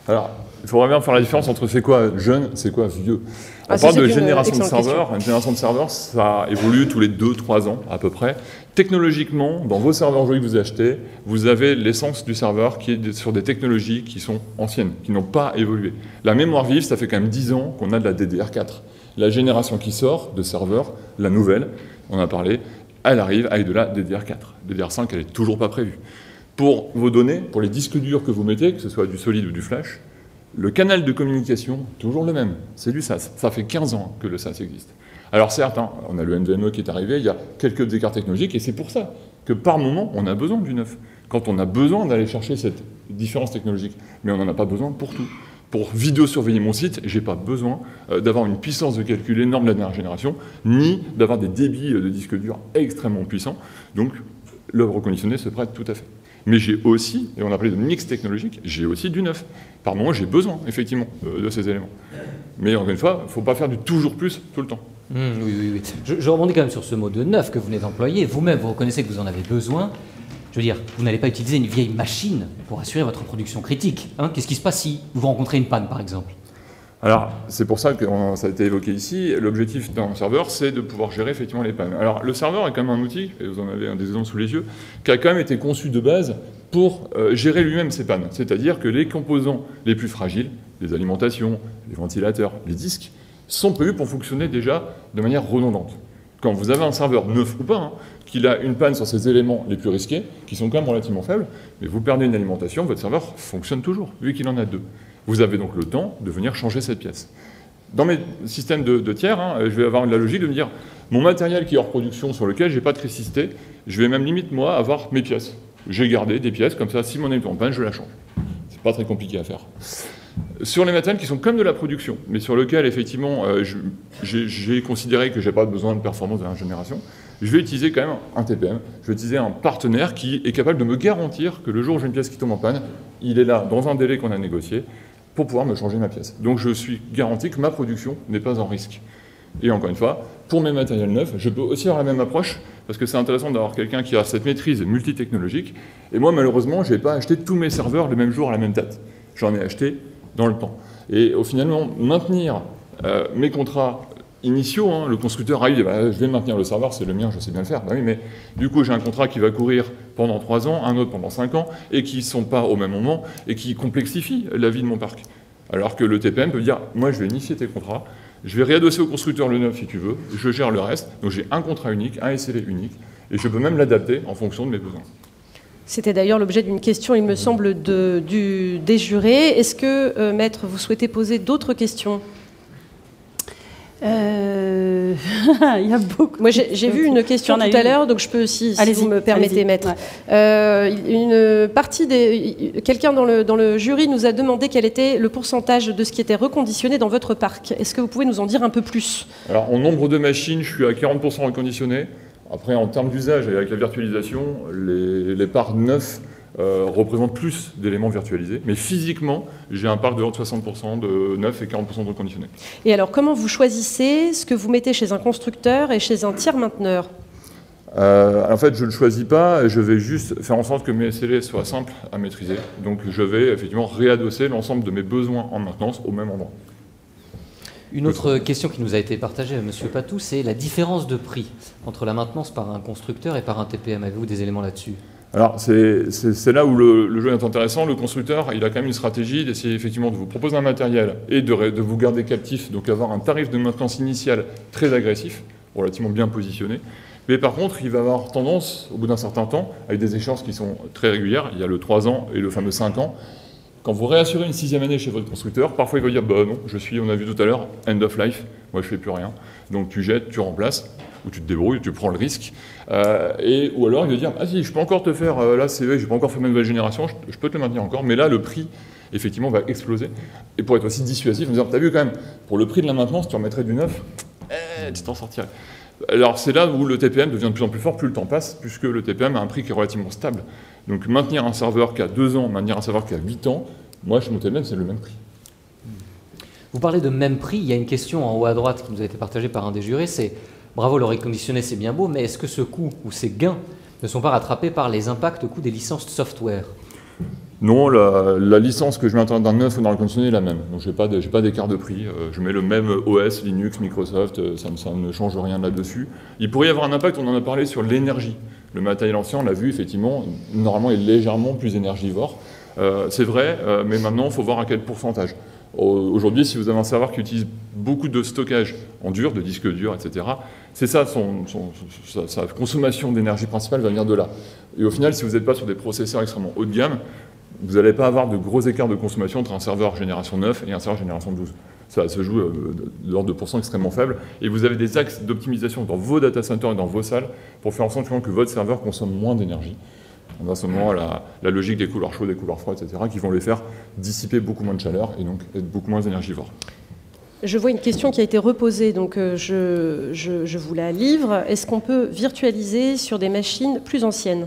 Alors, il faudrait bien faire la différence entre c'est quoi jeune, c'est quoi vieux. On parle de génération de serveurs. Une génération de serveurs, ça évolue tous les 2-3 ans à peu près. Technologiquement, dans vos serveurs aujourd'hui que vous achetez, vous avez l'essence du serveur qui est sur des technologies qui sont anciennes, qui n'ont pas évolué. La mémoire vive, ça fait quand même 10 ans qu'on a de la DDR4. La génération qui sort de serveurs, la nouvelle, on en a parlé, elle arrive avec de la DDR4. DDR5, elle n'est toujours pas prévue. Pour vos données, pour les disques durs que vous mettez, que ce soit du solide ou du flash, le canal de communication, toujours le même, c'est du SAS. Ça fait 15 ans que le SAS existe. Alors certes, on a le NVMe qui est arrivé, il y a quelques écarts technologiques, et c'est pour ça que par moment, on a besoin du neuf. Quand on a besoin d'aller chercher cette différence technologique, mais on n'en a pas besoin pour tout. Pour vidéo-surveiller mon site, je n'ai pas besoin d'avoir une puissance de calcul énorme de la dernière génération, ni d'avoir des débits de disques durs extrêmement puissants. Donc, le reconditionné se prête tout à fait. Mais j'ai aussi, et on a parlé de mix technologique, j'ai aussi du neuf. Par moment, j'ai besoin, effectivement, de ces éléments. Mais encore une fois, il ne faut pas faire du toujours plus tout le temps. Oui. Je rebondis quand même sur ce mot de neuf que vous venez d'employer. Vous-même, vous reconnaissez que vous en avez besoin. Je veux dire, vous n'allez pas utiliser une vieille machine pour assurer votre production critique. Qu'est-ce qui se passe si vous rencontrez une panne, par exemple? Alors, c'est pour ça que ça a été évoqué ici. L'objectif d'un serveur, c'est de pouvoir gérer effectivement les pannes. Alors, le serveur est quand même un outil, et vous en avez un des exemples sous les yeux, qui a quand même été conçu de base pour gérer lui-même ses pannes. C'est-à-dire que les composants les plus fragiles, les alimentations, les ventilateurs, les disques, sont prévus pour fonctionner déjà de manière redondante. Quand vous avez un serveur neuf ou pas, hein, qu'il a une panne sur ces éléments les plus risqués, qui sont quand même relativement faibles, mais vous perdez une alimentation, votre serveur fonctionne toujours, vu qu'il en a 2. Vous avez donc le temps de venir changer cette pièce. Dans mes systèmes de tiers, hein, je vais avoir la logique de me dire, mon matériel qui est hors production, sur lequel je n'ai pas de criticité, je vais même limite, moi, avoir mes pièces. J'ai gardé des pièces, comme ça, si mon élément est en panne, je la change. C'est pas très compliqué à faire. Sur les matériels qui sont comme de la production, mais sur lesquels, effectivement, j'ai considéré que je n'ai pas besoin de performance de la génération, je vais utiliser quand même un TPM, je vais utiliser un partenaire qui est capable de me garantir que le jour où j'ai une pièce qui tombe en panne, il est là, dans un délai qu'on a négocié, pour pouvoir me changer ma pièce. Donc je suis garanti que ma production n'est pas en risque. Et encore une fois, pour mes matériels neufs, je peux aussi avoir la même approche, parce que c'est intéressant d'avoir quelqu'un qui a cette maîtrise multitechnologique. Et moi, malheureusement, je n'ai pas acheté tous mes serveurs le même jour à la même date. J'en ai acheté dans le temps. Et au finalement, maintenir mes contrats initiaux, hein, le constructeur arrive, bah, je vais maintenir le serveur, c'est le mien, je sais bien le faire. Bah oui, mais du coup, j'ai un contrat qui va courir pendant 3 ans, un autre pendant 5 ans, et qui ne sont pas au même moment, et qui complexifient la vie de mon parc. Alors que le TPM peut dire, moi, je vais initier tes contrats, je vais réadosser au constructeur le neuf si tu veux, je gère le reste, donc j'ai un contrat unique, un SLA unique, et je peux même l'adapter en fonction de mes besoins. C'était d'ailleurs l'objet d'une question, il me semble, des jurés. Est-ce que, Maître, vous souhaitez poser d'autres questions ? Il y a beaucoup. Moi, j'ai vu une question tout à l'heure, donc je peux, si vous me permettez, Maître. Ouais. Une partie quelqu'un dans le jury nous a demandé quel était le pourcentage de ce qui était reconditionné dans votre parc. Est-ce que vous pouvez nous en dire un peu plus ? Alors, en nombre de machines, je suis à 40% reconditionné. Après, en termes d'usage, et avec la virtualisation, les parcs neufs représentent plus d'éléments virtualisés. Mais physiquement, j'ai un parc de 60% de neufs et 40% de reconditionnés. Et alors, comment vous choisissez ce que vous mettez chez un constructeur et chez un tiers mainteneur ? En fait, je ne le choisis pas, je vais juste faire en sorte que mes SLA soient simples à maîtriser. Donc, je vais effectivement réadosser l'ensemble de mes besoins en maintenance au même endroit. Une autre question qui nous a été partagée, M. Patou, c'est la différence de prix entre la maintenance par un constructeur et par un TPM. Avez-vous des éléments là-dessus ? Alors, c'est là où le jeu est intéressant. Le constructeur, il a quand même une stratégie d'essayer effectivement de vous proposer un matériel et de vous garder captif, donc avoir un tarif de maintenance initial très agressif, relativement bien positionné. Mais par contre, il va avoir tendance, au bout d'un certain temps, avec des échéances qui sont très régulières, il y a le 3 ans et le fameux 5 ans, quand vous réassurez une 6e année chez votre constructeur, parfois il va dire bah non, on a vu tout à l'heure, end of life, moi je fais plus rien. Donc tu jettes, tu remplaces, ou tu te débrouilles, tu prends le risque. Ou alors il va dire ah si, je peux encore te faire, là c'est vrai, j'ai pas encore fait ma nouvelle génération, je peux te le maintenir encore, mais là le prix effectivement va exploser. Et pour être aussi dissuasif, on va dire t'as vu quand même, pour le prix de la maintenance, tu remettrais du neuf, tu t'en sortirais. Alors c'est là où le TPM devient de plus en plus fort, plus le temps passe, puisque le TPM a un prix qui est relativement stable. Donc maintenir un serveur qui a 2 ans, maintenir un serveur qui a 8 ans, moi chez mon TPM c'est le même prix. Vous parlez de même prix, il y a une question en haut à droite qui nous a été partagée par un des jurés, c'est bravo le reconditionné c'est bien beau, mais est-ce que ce coût ou ces gains ne sont pas rattrapés par les impacts au coût des licences de software ? Non, la licence que je mets à l'intérieur d'un neuf ou d'un reconditionné est la même. Donc je n'ai pas d'écart de prix. Je mets le même OS, Linux, Microsoft, ça ne change rien là-dessus. Il pourrait y avoir un impact, on en a parlé, sur l'énergie. Le matériel ancien, on l'a vu, effectivement, normalement est légèrement plus énergivore. C'est vrai, mais maintenant, il faut voir à quel pourcentage. Aujourd'hui, si vous avez un serveur qui utilise beaucoup de stockage en dur, de disques durs, etc., c'est ça, sa consommation d'énergie principale va venir de là. Et au final, si vous n'êtes pas sur des processeurs extrêmement haut de gamme, vous n'allez pas avoir de gros écarts de consommation entre un serveur génération 9 et un serveur génération 12. Ça se joue de l'ordre de pourcents extrêmement faible. Et vous avez des axes d'optimisation dans vos data centers et dans vos salles pour faire en sorte que votre serveur consomme moins d'énergie. On a seulement la logique des couloirs chauds, des couloirs froids, etc., qui vont les faire dissiper beaucoup moins de chaleur et donc être beaucoup moins énergivores. Je vois une question qui a été reposée, donc je vous la livre. Est-ce qu'on peut virtualiser sur des machines plus anciennes ?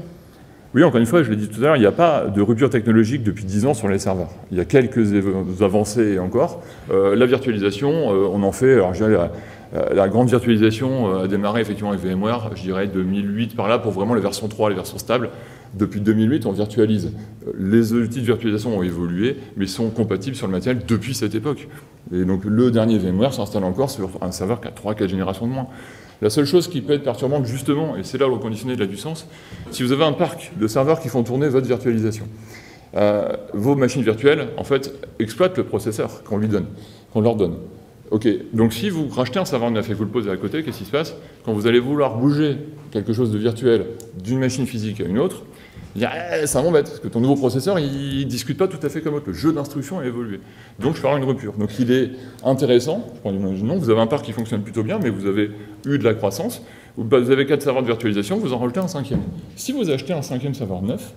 Oui, encore une fois, je l'ai dit tout à l'heure, il n'y a pas de rupture technologique depuis 10 ans sur les serveurs. Il y a quelques avancées encore. La virtualisation, on en fait, alors je dirais la grande virtualisation a démarré effectivement avec VMware, je dirais 2008 par là, pour vraiment les versions 3, les versions stables. Depuis 2008, on virtualise. Les outils de virtualisation ont évolué, mais sont compatibles sur le matériel depuis cette époque. Et donc le dernier VMware s'installe encore sur un serveur qui a 3-4 générations de moins. La seule chose qui peut être perturbante, justement, et c'est là où le reconditionné a du sens, si vous avez un parc de serveurs qui font tourner votre virtualisation, vos machines virtuelles, en fait, exploitent le processeur qu'on leur donne. Ok, donc si vous rachetez un serveur neuf et que vous le posez à côté, qu'est-ce qui se passe? Quand vous allez vouloir bouger quelque chose de virtuel d'une machine physique à une autre, ça m'embête, parce que ton nouveau processeur, il ne discute pas tout à fait comme l'autre. Le jeu d'instruction a évolué. Donc je vais avoir une rupture. Donc il est intéressant, imaginons, vous avez un parc qui fonctionne plutôt bien, mais vous avez eu de la croissance, vous avez 4 serveurs de virtualisation, vous en rajoutez un 5e. Si vous achetez un 5e serveur neuf,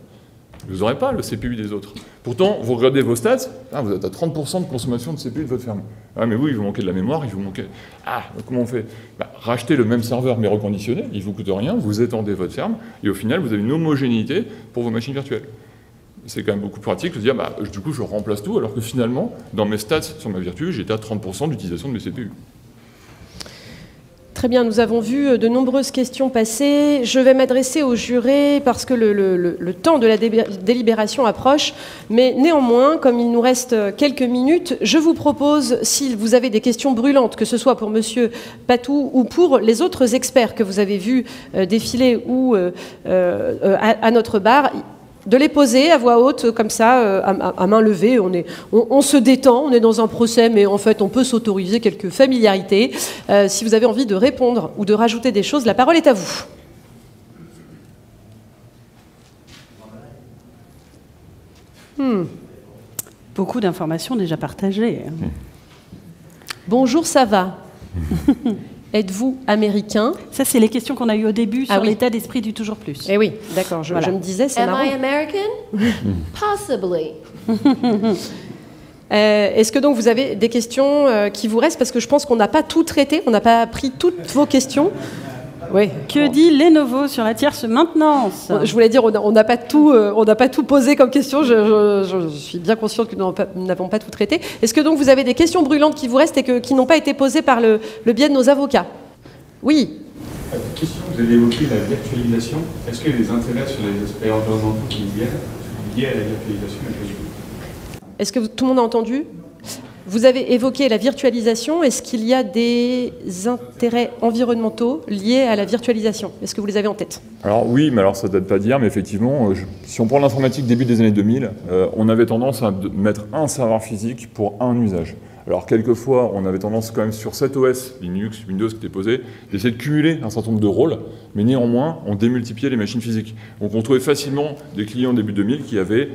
vous n'aurez pas le CPU des autres. Pourtant, vous regardez vos stats, vous êtes à 30% de consommation de CPU de votre ferme. Ah mais oui, il vous manquait de la mémoire, il vous manquait... Ah, comment on fait? Rachetez le même serveur mais reconditionné, il ne vous coûte rien, vous étendez votre ferme, et au final, vous avez une homogénéité pour vos machines virtuelles. C'est quand même beaucoup plus pratique de dire, du coup, je remplace tout, alors que finalement, dans mes stats sur ma virtu, j'étais à 30% d'utilisation de mes CPU. Très bien, nous avons vu de nombreuses questions passer. Je vais m'adresser aux jurés parce que le temps de la délibération approche. Mais néanmoins, comme il nous reste quelques minutes, je vous propose, si vous avez des questions brûlantes, que ce soit pour Monsieur Patou ou pour les autres experts que vous avez vus défiler ou à notre bar, de les poser à voix haute, comme ça, à main levée. On se détend, on est dans un procès, mais en fait, on peut s'autoriser quelques familiarités. Si vous avez envie de répondre ou de rajouter des choses, la parole est à vous. Beaucoup d'informations déjà partagées. Bonjour, ça va? Êtes-vous américain? Ça, c'est les questions qu'on a eues au début sur l'état d'esprit du toujours plus. Eh oui, d'accord, je me disais, c'est marrant. Am I American? Possibly. Est-ce que donc vous avez des questions qui vous restent? Parce que je pense qu'on n'a pas tout traité, on n'a pas pris toutes vos questions. Oui. Que dit Lenovo sur la tierce maintenance? Je voulais dire, on n'a pas tout posé comme question. Je suis bien consciente que nous n'avons pas tout traité. Est-ce que donc vous avez des questions brûlantes qui vous restent et qui n'ont pas été posées par le biais de nos avocats? Oui. Question, vous avez évoqué la virtualisation. Est-ce que les intérêts sur les aspects environnementaux qui viennent sont liés à la virtualisation? Est-ce que tout le monde a entendu? Vous avez évoqué la virtualisation. Est-ce qu'il y a des intérêts environnementaux liés à la virtualisation? Est-ce que vous les avez en tête? Alors oui, mais alors ça ne date pas d'hier, mais effectivement, si on prend l'informatique début des années 2000, on avait tendance à mettre un serveur physique pour un usage. Alors quelquefois, on avait tendance quand même sur cet OS, Linux, Windows qui était posé, d'essayer de cumuler un certain nombre de rôles, mais néanmoins, on démultipliait les machines physiques. Donc on trouvait facilement des clients début 2000 qui avaient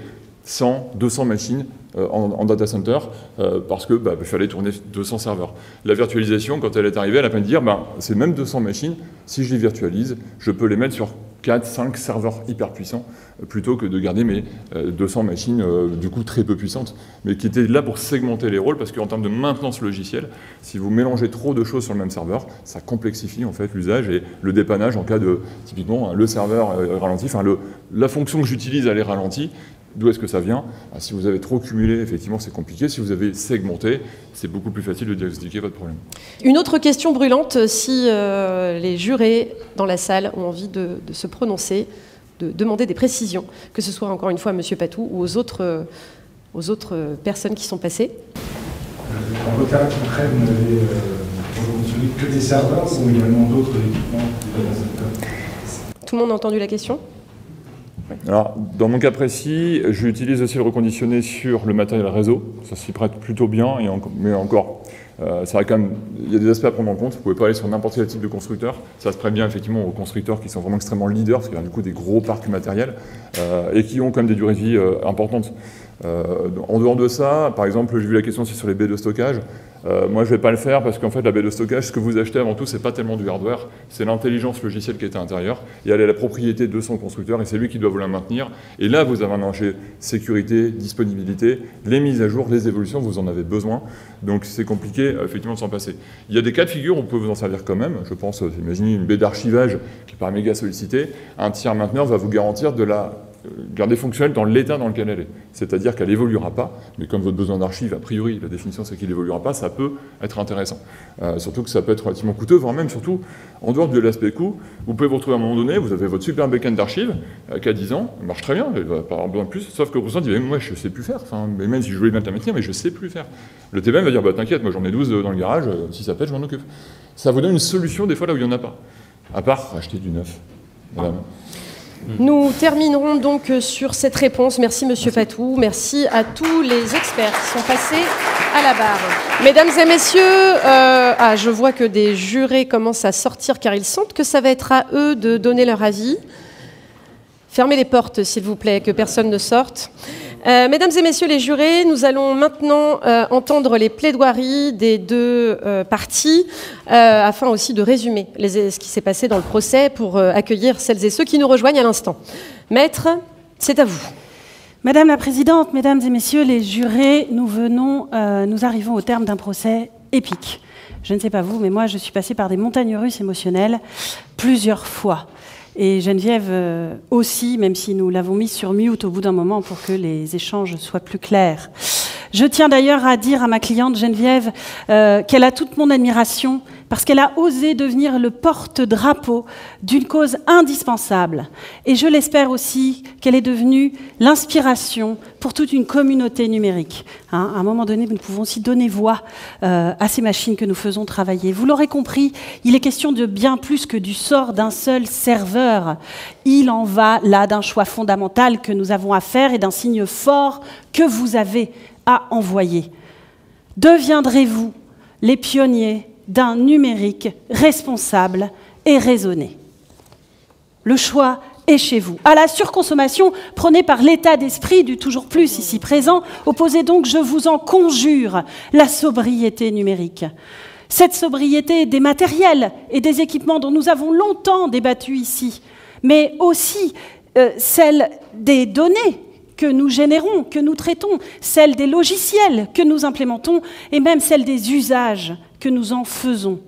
100, 200 machines en data center parce que fallait tourner 200 serveurs. La virtualisation, quand elle est arrivée, elle a permis de dire ces mêmes 200 machines, si je les virtualise, je peux les mettre sur 4, 5 serveurs hyper puissants plutôt que de garder mes 200 machines du coup très peu puissantes, mais qui étaient là pour segmenter les rôles parce qu'en termes de maintenance logicielle, si vous mélangez trop de choses sur le même serveur, ça complexifie en fait l'usage et le dépannage en cas de, typiquement, le serveur ralenti, la fonction que j'utilise elle est ralentie. D'où est-ce que ça vient? Si vous avez trop cumulé, effectivement, c'est compliqué. Si vous avez segmenté, c'est beaucoup plus facile de diagnostiquer votre problème. Une autre question brûlante, si les jurés dans la salle ont envie de se prononcer, de demander des précisions, que ce soit encore une fois à M. Patou ou aux autres personnes qui sont passées. Dans votre cas concret, vous n'avez mentionné que des serveurs ou également d'autres équipements? Tout le monde a entendu la question? Alors, dans mon cas précis, j'utilise aussi le reconditionné sur le matériel réseau. Ça s'y prête plutôt bien, mais encore, c'est vrai quand même, il y a des aspects à prendre en compte. Vous ne pouvez pas aller sur n'importe quel type de constructeur. Ça se prête bien effectivement aux constructeurs qui sont vraiment extrêmement leaders, parce qu'il y a du coup des gros parcs matériels, et qui ont quand même des durées de vie importantes. En dehors de ça, par exemple, j'ai vu la question aussi sur les baies de stockage. Moi, je ne vais pas le faire parce qu'en fait, la baie de stockage, ce que vous achetez avant tout, c'est pas tellement du hardware, c'est l'intelligence logicielle qui est à l'intérieur. Et elle est la propriété de son constructeur et c'est lui qui doit vous la maintenir. Et là, vous avez un enjeu sécurité, disponibilité, les mises à jour, les évolutions, vous en avez besoin. Donc, c'est compliqué, effectivement, de s'en passer. Il y a des cas de figure où on peut vous en servir quand même. Je pense, imaginez une baie d'archivage qui est pas méga sollicitée. Un tiers mainteneur va vous garantir de la garder fonctionnelle dans l'état dans lequel elle est. C'est-à-dire qu'elle n'évoluera pas, mais comme votre besoin d'archive, a priori, la définition c'est qu'il n'évoluera pas, ça peut être intéressant. Surtout que ça peut être relativement coûteux, voire même surtout, en dehors de l'aspect coût, vous pouvez vous retrouver à un moment donné, vous avez votre super backend d'archives, qui a 10 ans, elle marche très bien, elle va pas avoir besoin de plus, sauf que le processeur dit, moi je sais plus faire, enfin, mais même si je voulais bien te la maintenir, mais je sais plus faire. Le TBM va dire, bah t'inquiète, moi j'en ai 12 dans le garage, si ça pète, je m'en occupe. Ça vous donne une solution des fois là où il n'y en a pas, à part acheter du neuf. Voilà. Nous terminerons donc sur cette réponse. Merci Monsieur Patou, merci à tous les experts qui sont passés à la barre. Mesdames et messieurs, je vois que des jurés commencent à sortir car ils sentent que ça va être à eux de donner leur avis. Fermez les portes s'il vous plaît, que personne ne sorte. Mesdames et messieurs les jurés, nous allons maintenant entendre les plaidoiries des deux parties afin aussi de résumer ce qui s'est passé dans le procès pour accueillir celles et ceux qui nous rejoignent à l'instant. Maître, c'est à vous. Madame la Présidente, Mesdames et Messieurs les jurés, nous arrivons au terme d'un procès épique. Je ne sais pas vous, mais moi je suis passée par des montagnes russes émotionnelles plusieurs fois. Et Geneviève aussi, même si nous l'avons mise sur mute au bout d'un moment pour que les échanges soient plus clairs. Je tiens d'ailleurs à dire à ma cliente Geneviève qu'elle a toute mon admiration parce qu'elle a osé devenir le porte-drapeau d'une cause indispensable. Et je l'espère aussi qu'elle est devenue l'inspiration pour toute une communauté numérique. À un moment donné, nous pouvons aussi donner voix à ces machines que nous faisons travailler. Vous l'aurez compris, il est question de bien plus que du sort d'un seul serveur. Il en va là d'un choix fondamental que nous avons à faire et d'un signe fort que vous avez à envoyer. Deviendrez-vous les pionniers d'un numérique responsable et raisonné? Le choix est chez vous. À la surconsommation prônée par l'état d'esprit du toujours plus ici présent, opposez donc, je vous en conjure, la sobriété numérique. Cette sobriété des matériels et des équipements dont nous avons longtemps débattu ici, mais aussi celle des données que nous générons, que nous traitons, celle des logiciels que nous implémentons et même celle des usages que nous en faisons.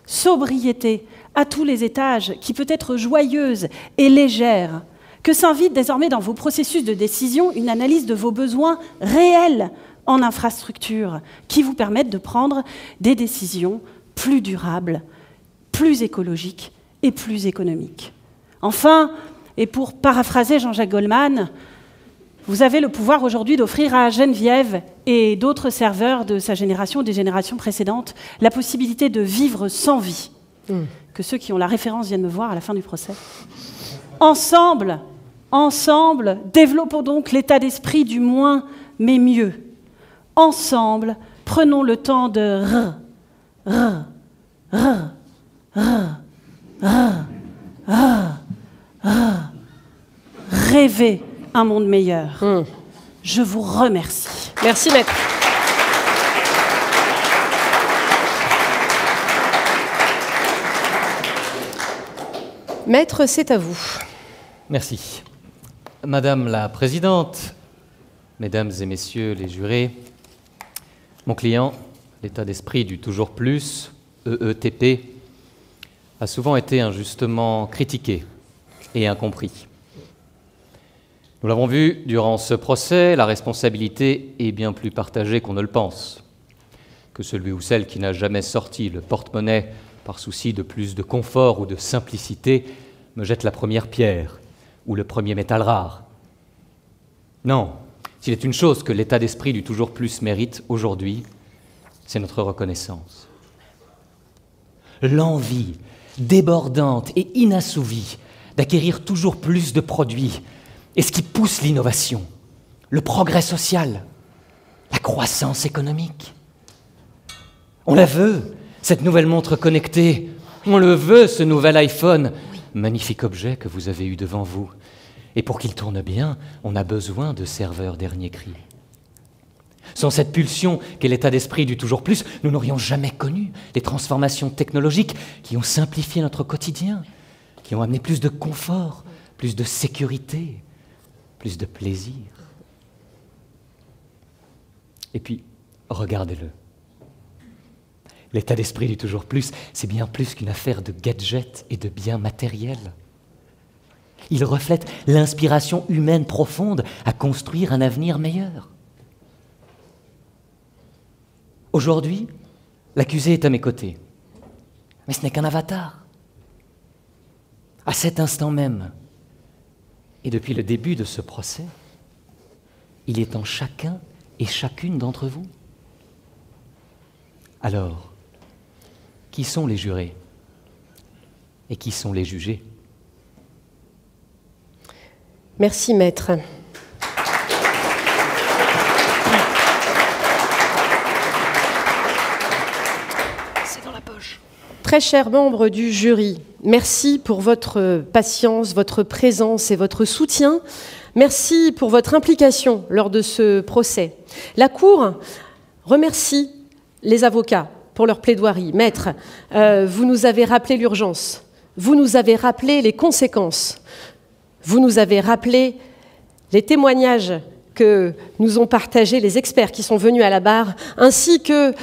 Sobriété à tous les étages qui peut être joyeuse et légère, que s'invite désormais dans vos processus de décision une analyse de vos besoins réels en infrastructure qui vous permettent de prendre des décisions plus durables, plus écologiques et plus économiques. Enfin, et pour paraphraser Jean-Jacques Goldman, vous avez le pouvoir aujourd'hui d'offrir à Geneviève et d'autres serveurs de sa génération, des générations précédentes, la possibilité de vivre sans vie. Que ceux qui ont la référence viennent me voir à la fin du procès. Ensemble, développons donc l'état d'esprit du moins, mais mieux. Ensemble, prenons le temps de rêver un monde meilleur. Je vous remercie. Merci, maître. Maître, c'est à vous. Merci. Madame la Présidente, Mesdames et Messieurs les jurés, mon client, l'état d'esprit du toujours plus, EETP, a souvent été injustement critiqué et incompris. Nous l'avons vu durant ce procès, la responsabilité est bien plus partagée qu'on ne le pense. Que celui ou celle qui n'a jamais sorti le porte-monnaie par souci de plus de confort ou de simplicité me jette la première pierre ou le premier métal rare. Non, s'il est une chose que l'état d'esprit du toujours plus mérite aujourd'hui, c'est notre reconnaissance. L'envie débordante et inassouvie d'acquérir toujours plus de produits est ce qui pousse l'innovation, le progrès social, la croissance économique. On la veut, cette nouvelle montre connectée. On le veut, ce nouvel iPhone. Magnifique objet que vous avez eu devant vous. Et pour qu'il tourne bien, on a besoin de serveurs dernier cri. Sans cette pulsion qu'est l'état d'esprit du toujours plus, nous n'aurions jamais connu les transformations technologiques qui ont simplifié notre quotidien, qui ont amené plus de confort, plus de sécurité, plus de plaisir. Et puis, regardez-le. L'état d'esprit du toujours plus, c'est bien plus qu'une affaire de gadgets et de biens matériels. Il reflète l'inspiration humaine profonde à construire un avenir meilleur. Aujourd'hui, l'accusé est à mes côtés. Mais ce n'est qu'un avatar. À cet instant même, et depuis le début de ce procès, il est en chacun et chacune d'entre vous. Alors, qui sont les jurés? Et qui sont les jugés? Merci, maître. C'est dans la poche. Très chers membres du jury, merci pour votre patience, votre présence et votre soutien. Merci pour votre implication lors de ce procès. La Cour remercie les avocats pour leur plaidoirie. Maître, vous nous avez rappelé l'urgence, vous nous avez rappelé les conséquences, vous nous avez rappelé les témoignages que nous ont partagés les experts qui sont venus à la barre, ainsi que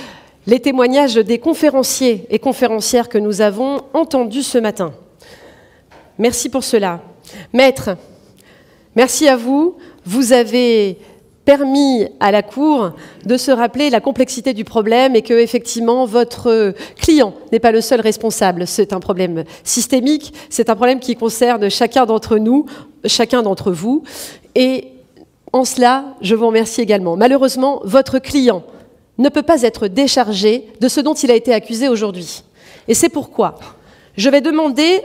les témoignages des conférenciers et conférencières que nous avons entendus ce matin. Merci pour cela. Maître, merci à vous. Vous avez permis à la Cour de se rappeler la complexité du problème et que, effectivement, votre client n'est pas le seul responsable. C'est un problème systémique, c'est un problème qui concerne chacun d'entre nous, chacun d'entre vous. Et en cela, je vous remercie également. Malheureusement, votre client ne peut pas être déchargé de ce dont il a été accusé aujourd'hui. Et c'est pourquoi je vais demander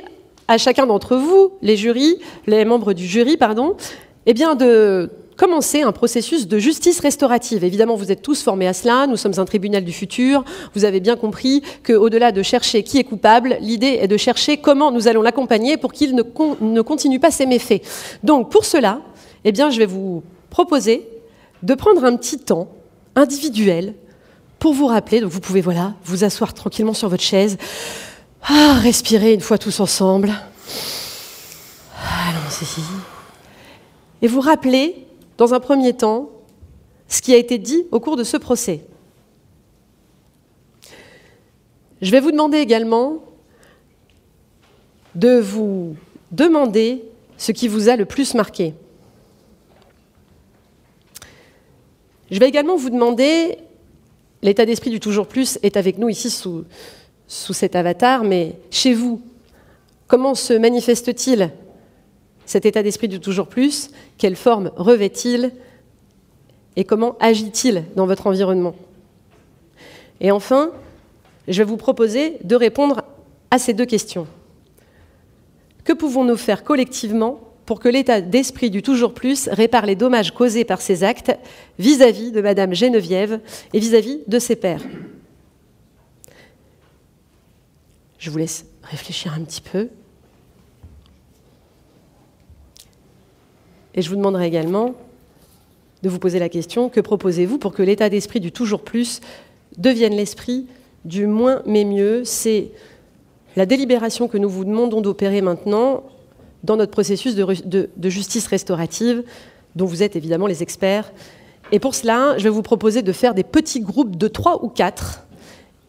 à chacun d'entre vous, les jurys, les membres du jury, pardon, eh bien de commencer un processus de justice restaurative. Évidemment, vous êtes tous formés à cela, nous sommes un tribunal du futur, vous avez bien compris qu'au-delà de chercher qui est coupable, l'idée est de chercher comment nous allons l'accompagner pour qu'il ne continue pas ses méfaits. Donc, pour cela, eh bien, je vais vous proposer de prendre un petit temps individuel pour vous rappeler, donc vous pouvez voilà, vous asseoir tranquillement sur votre chaise, respirer une fois tous ensemble, allons-y, et vous rappeler dans un premier temps ce qui a été dit au cours de ce procès. Je vais vous demander également de vous demander ce qui vous a le plus marqué. Je vais également vous demander, l'état d'esprit du toujours plus est avec nous ici sous cet avatar, mais chez vous, comment se manifeste-t-il cet état d'esprit du toujours plus? Quelle forme revêt-il? Et comment agit-il dans votre environnement? Et enfin, je vais vous proposer de répondre à ces deux questions. Que pouvons-nous faire collectivement pour que l'état d'esprit du toujours plus répare les dommages causés par ces actes vis-à-vis de Madame Geneviève et vis-à-vis de ses pairs? Je vous laisse réfléchir un petit peu. Et je vous demanderai également de vous poser la question, que proposez-vous pour que l'état d'esprit du toujours plus devienne l'esprit du moins mais mieux? C'est la délibération que nous vous demandons d'opérer maintenant dans notre processus de justice restaurative, dont vous êtes évidemment les experts. Et pour cela, je vais vous proposer de faire des petits groupes de 3 ou 4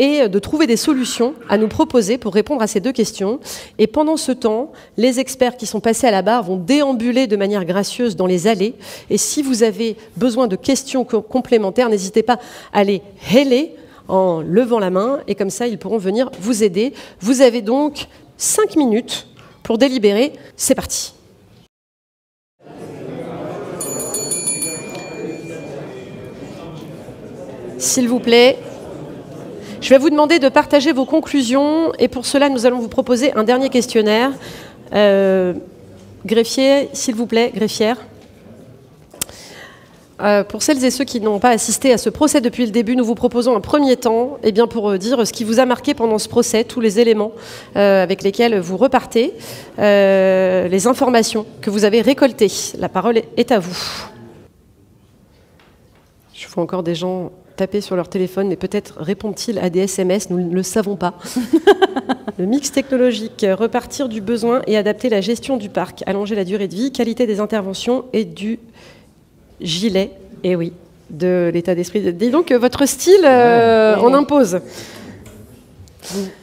et de trouver des solutions à nous proposer pour répondre à ces deux questions. Et pendant ce temps, les experts qui sont passés à la barre vont déambuler de manière gracieuse dans les allées. Et si vous avez besoin de questions complémentaires, n'hésitez pas à les héler en levant la main, et comme ça, ils pourront venir vous aider. Vous avez donc 5 minutes pour délibérer. C'est parti. S'il vous plaît, je vais vous demander de partager vos conclusions, et pour cela, nous allons vous proposer un dernier questionnaire. Greffier, s'il vous plaît, greffière. Pour celles et ceux qui n'ont pas assisté à ce procès depuis le début, nous vous proposons un premier temps pour dire ce qui vous a marqué pendant ce procès, tous les éléments avec lesquels vous repartez, les informations que vous avez récoltées. La parole est à vous. Je vois encore des gens taper sur leur téléphone, mais peut-être répondent-ils à des SMS, nous ne le savons pas. Le mix technologique, repartir du besoin et adapter la gestion du parc, allonger la durée de vie, qualité des interventions et du gilet, et oui, de l'état d'esprit. Dis donc, votre style en impose.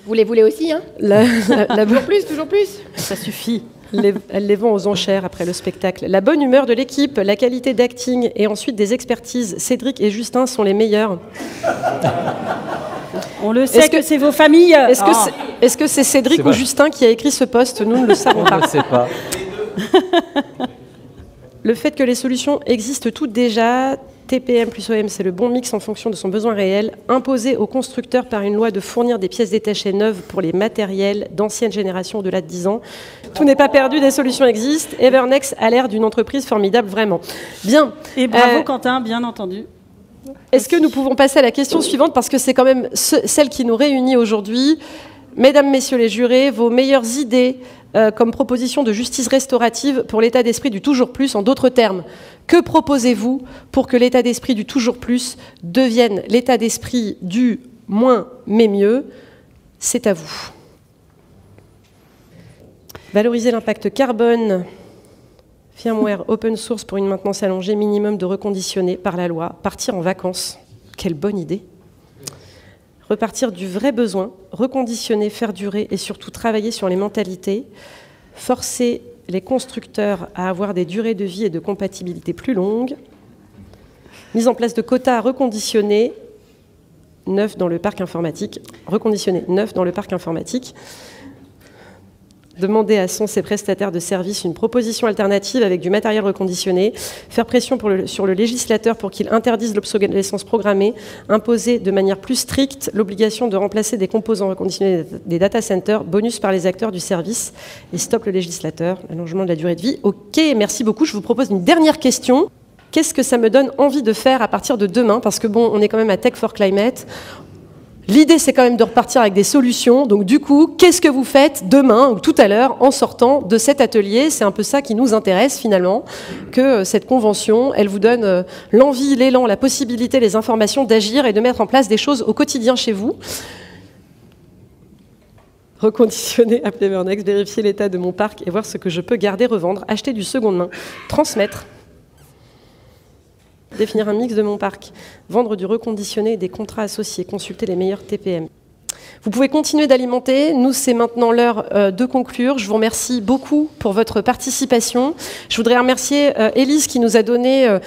Vous les voulez aussi, hein? Toujours plus, Ça suffit. Elles les vend aux enchères après le spectacle. La bonne humeur de l'équipe, la qualité d'acting et ensuite des expertises. Cédric et Justin sont les meilleurs. On le sait que c'est vos familles. Est-ce que c'est Cédric ou Justin qui a écrit ce post? Nous ne le savons pas. On ne sait pas. Le fait que les solutions existent toutes déjà, TPM plus OEM, c'est le bon mix en fonction de son besoin réel, imposé aux constructeurs par une loi de fournir des pièces détachées neuves pour les matériels d'ancienne génération au-delà de 10 ans. Tout n'est pas perdu, des solutions existent. Evernex a l'air d'une entreprise formidable, vraiment. Bien. Et bravo Quentin, bien entendu. Est-ce que nous pouvons passer à la question suivante, parce que c'est quand même celle qui nous réunit aujourd'hui. Mesdames, messieurs les jurés, vos meilleures idées comme proposition de justice restaurative pour l'état d'esprit du toujours plus, en d'autres termes. Que proposez-vous pour que l'état d'esprit du toujours plus devienne l'état d'esprit du moins mais mieux? C'est à vous. Valoriser l'impact carbone, firmware open source pour une maintenance allongée, minimum de reconditionner par la loi, partir en vacances. Quelle bonne idée! Repartir du vrai besoin, reconditionner, faire durer et surtout travailler sur les mentalités, forcer les constructeurs à avoir des durées de vie et de compatibilité plus longues, mise en place de quotas à reconditionner neuf dans le parc informatique, reconditionner neuf dans le parc informatique, demander à ses prestataires de services une proposition alternative avec du matériel reconditionné, faire pression sur le législateur pour qu'il interdise l'obsolescence programmée, imposer de manière plus stricte l'obligation de remplacer des composants reconditionnés des data centers, bonus par les acteurs du service, et stop le législateur, allongement de la durée de vie. Ok, merci beaucoup. Je vous propose une dernière question. Qu'est-ce que ça me donne envie de faire à partir de demain? Parce que bon, on est quand même à Tech for Climate. L'idée, c'est quand même de repartir avec des solutions. Donc du coup, qu'est-ce que vous faites demain ou tout à l'heure en sortant de cet atelier? C'est un peu ça qui nous intéresse finalement, que cette convention, elle vous donne l'envie, l'élan, la possibilité, les informations d'agir et de mettre en place des choses au quotidien chez vous. Reconditionner, appeler Evernex, vérifier l'état de mon parc et voir ce que je peux garder, revendre, acheter du seconde main, transmettre. Définir un mix de mon parc, vendre du reconditionné et des contrats associés, consulter les meilleurs TPM. Vous pouvez continuer d'alimenter. Nous, c'est maintenant l'heure de conclure. Je vous remercie beaucoup pour votre participation. Je voudrais remercier Élise qui nous a donné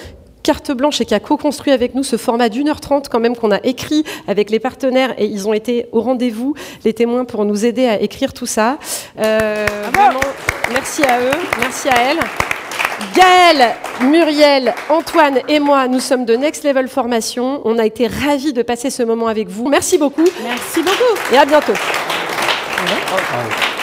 carte blanche et qui a co-construit avec nous ce format d'1h30 quand même qu'on a écrit avec les partenaires et ils ont été au rendez-vous, les témoins, pour nous aider à écrire tout ça. Vraiment, merci à eux, merci à elles. Gaëlle, Muriel, Antoine et moi, nous sommes de Next Level Formation. On a été ravis de passer ce moment avec vous. Merci beaucoup. Merci beaucoup. Et à bientôt. Oh,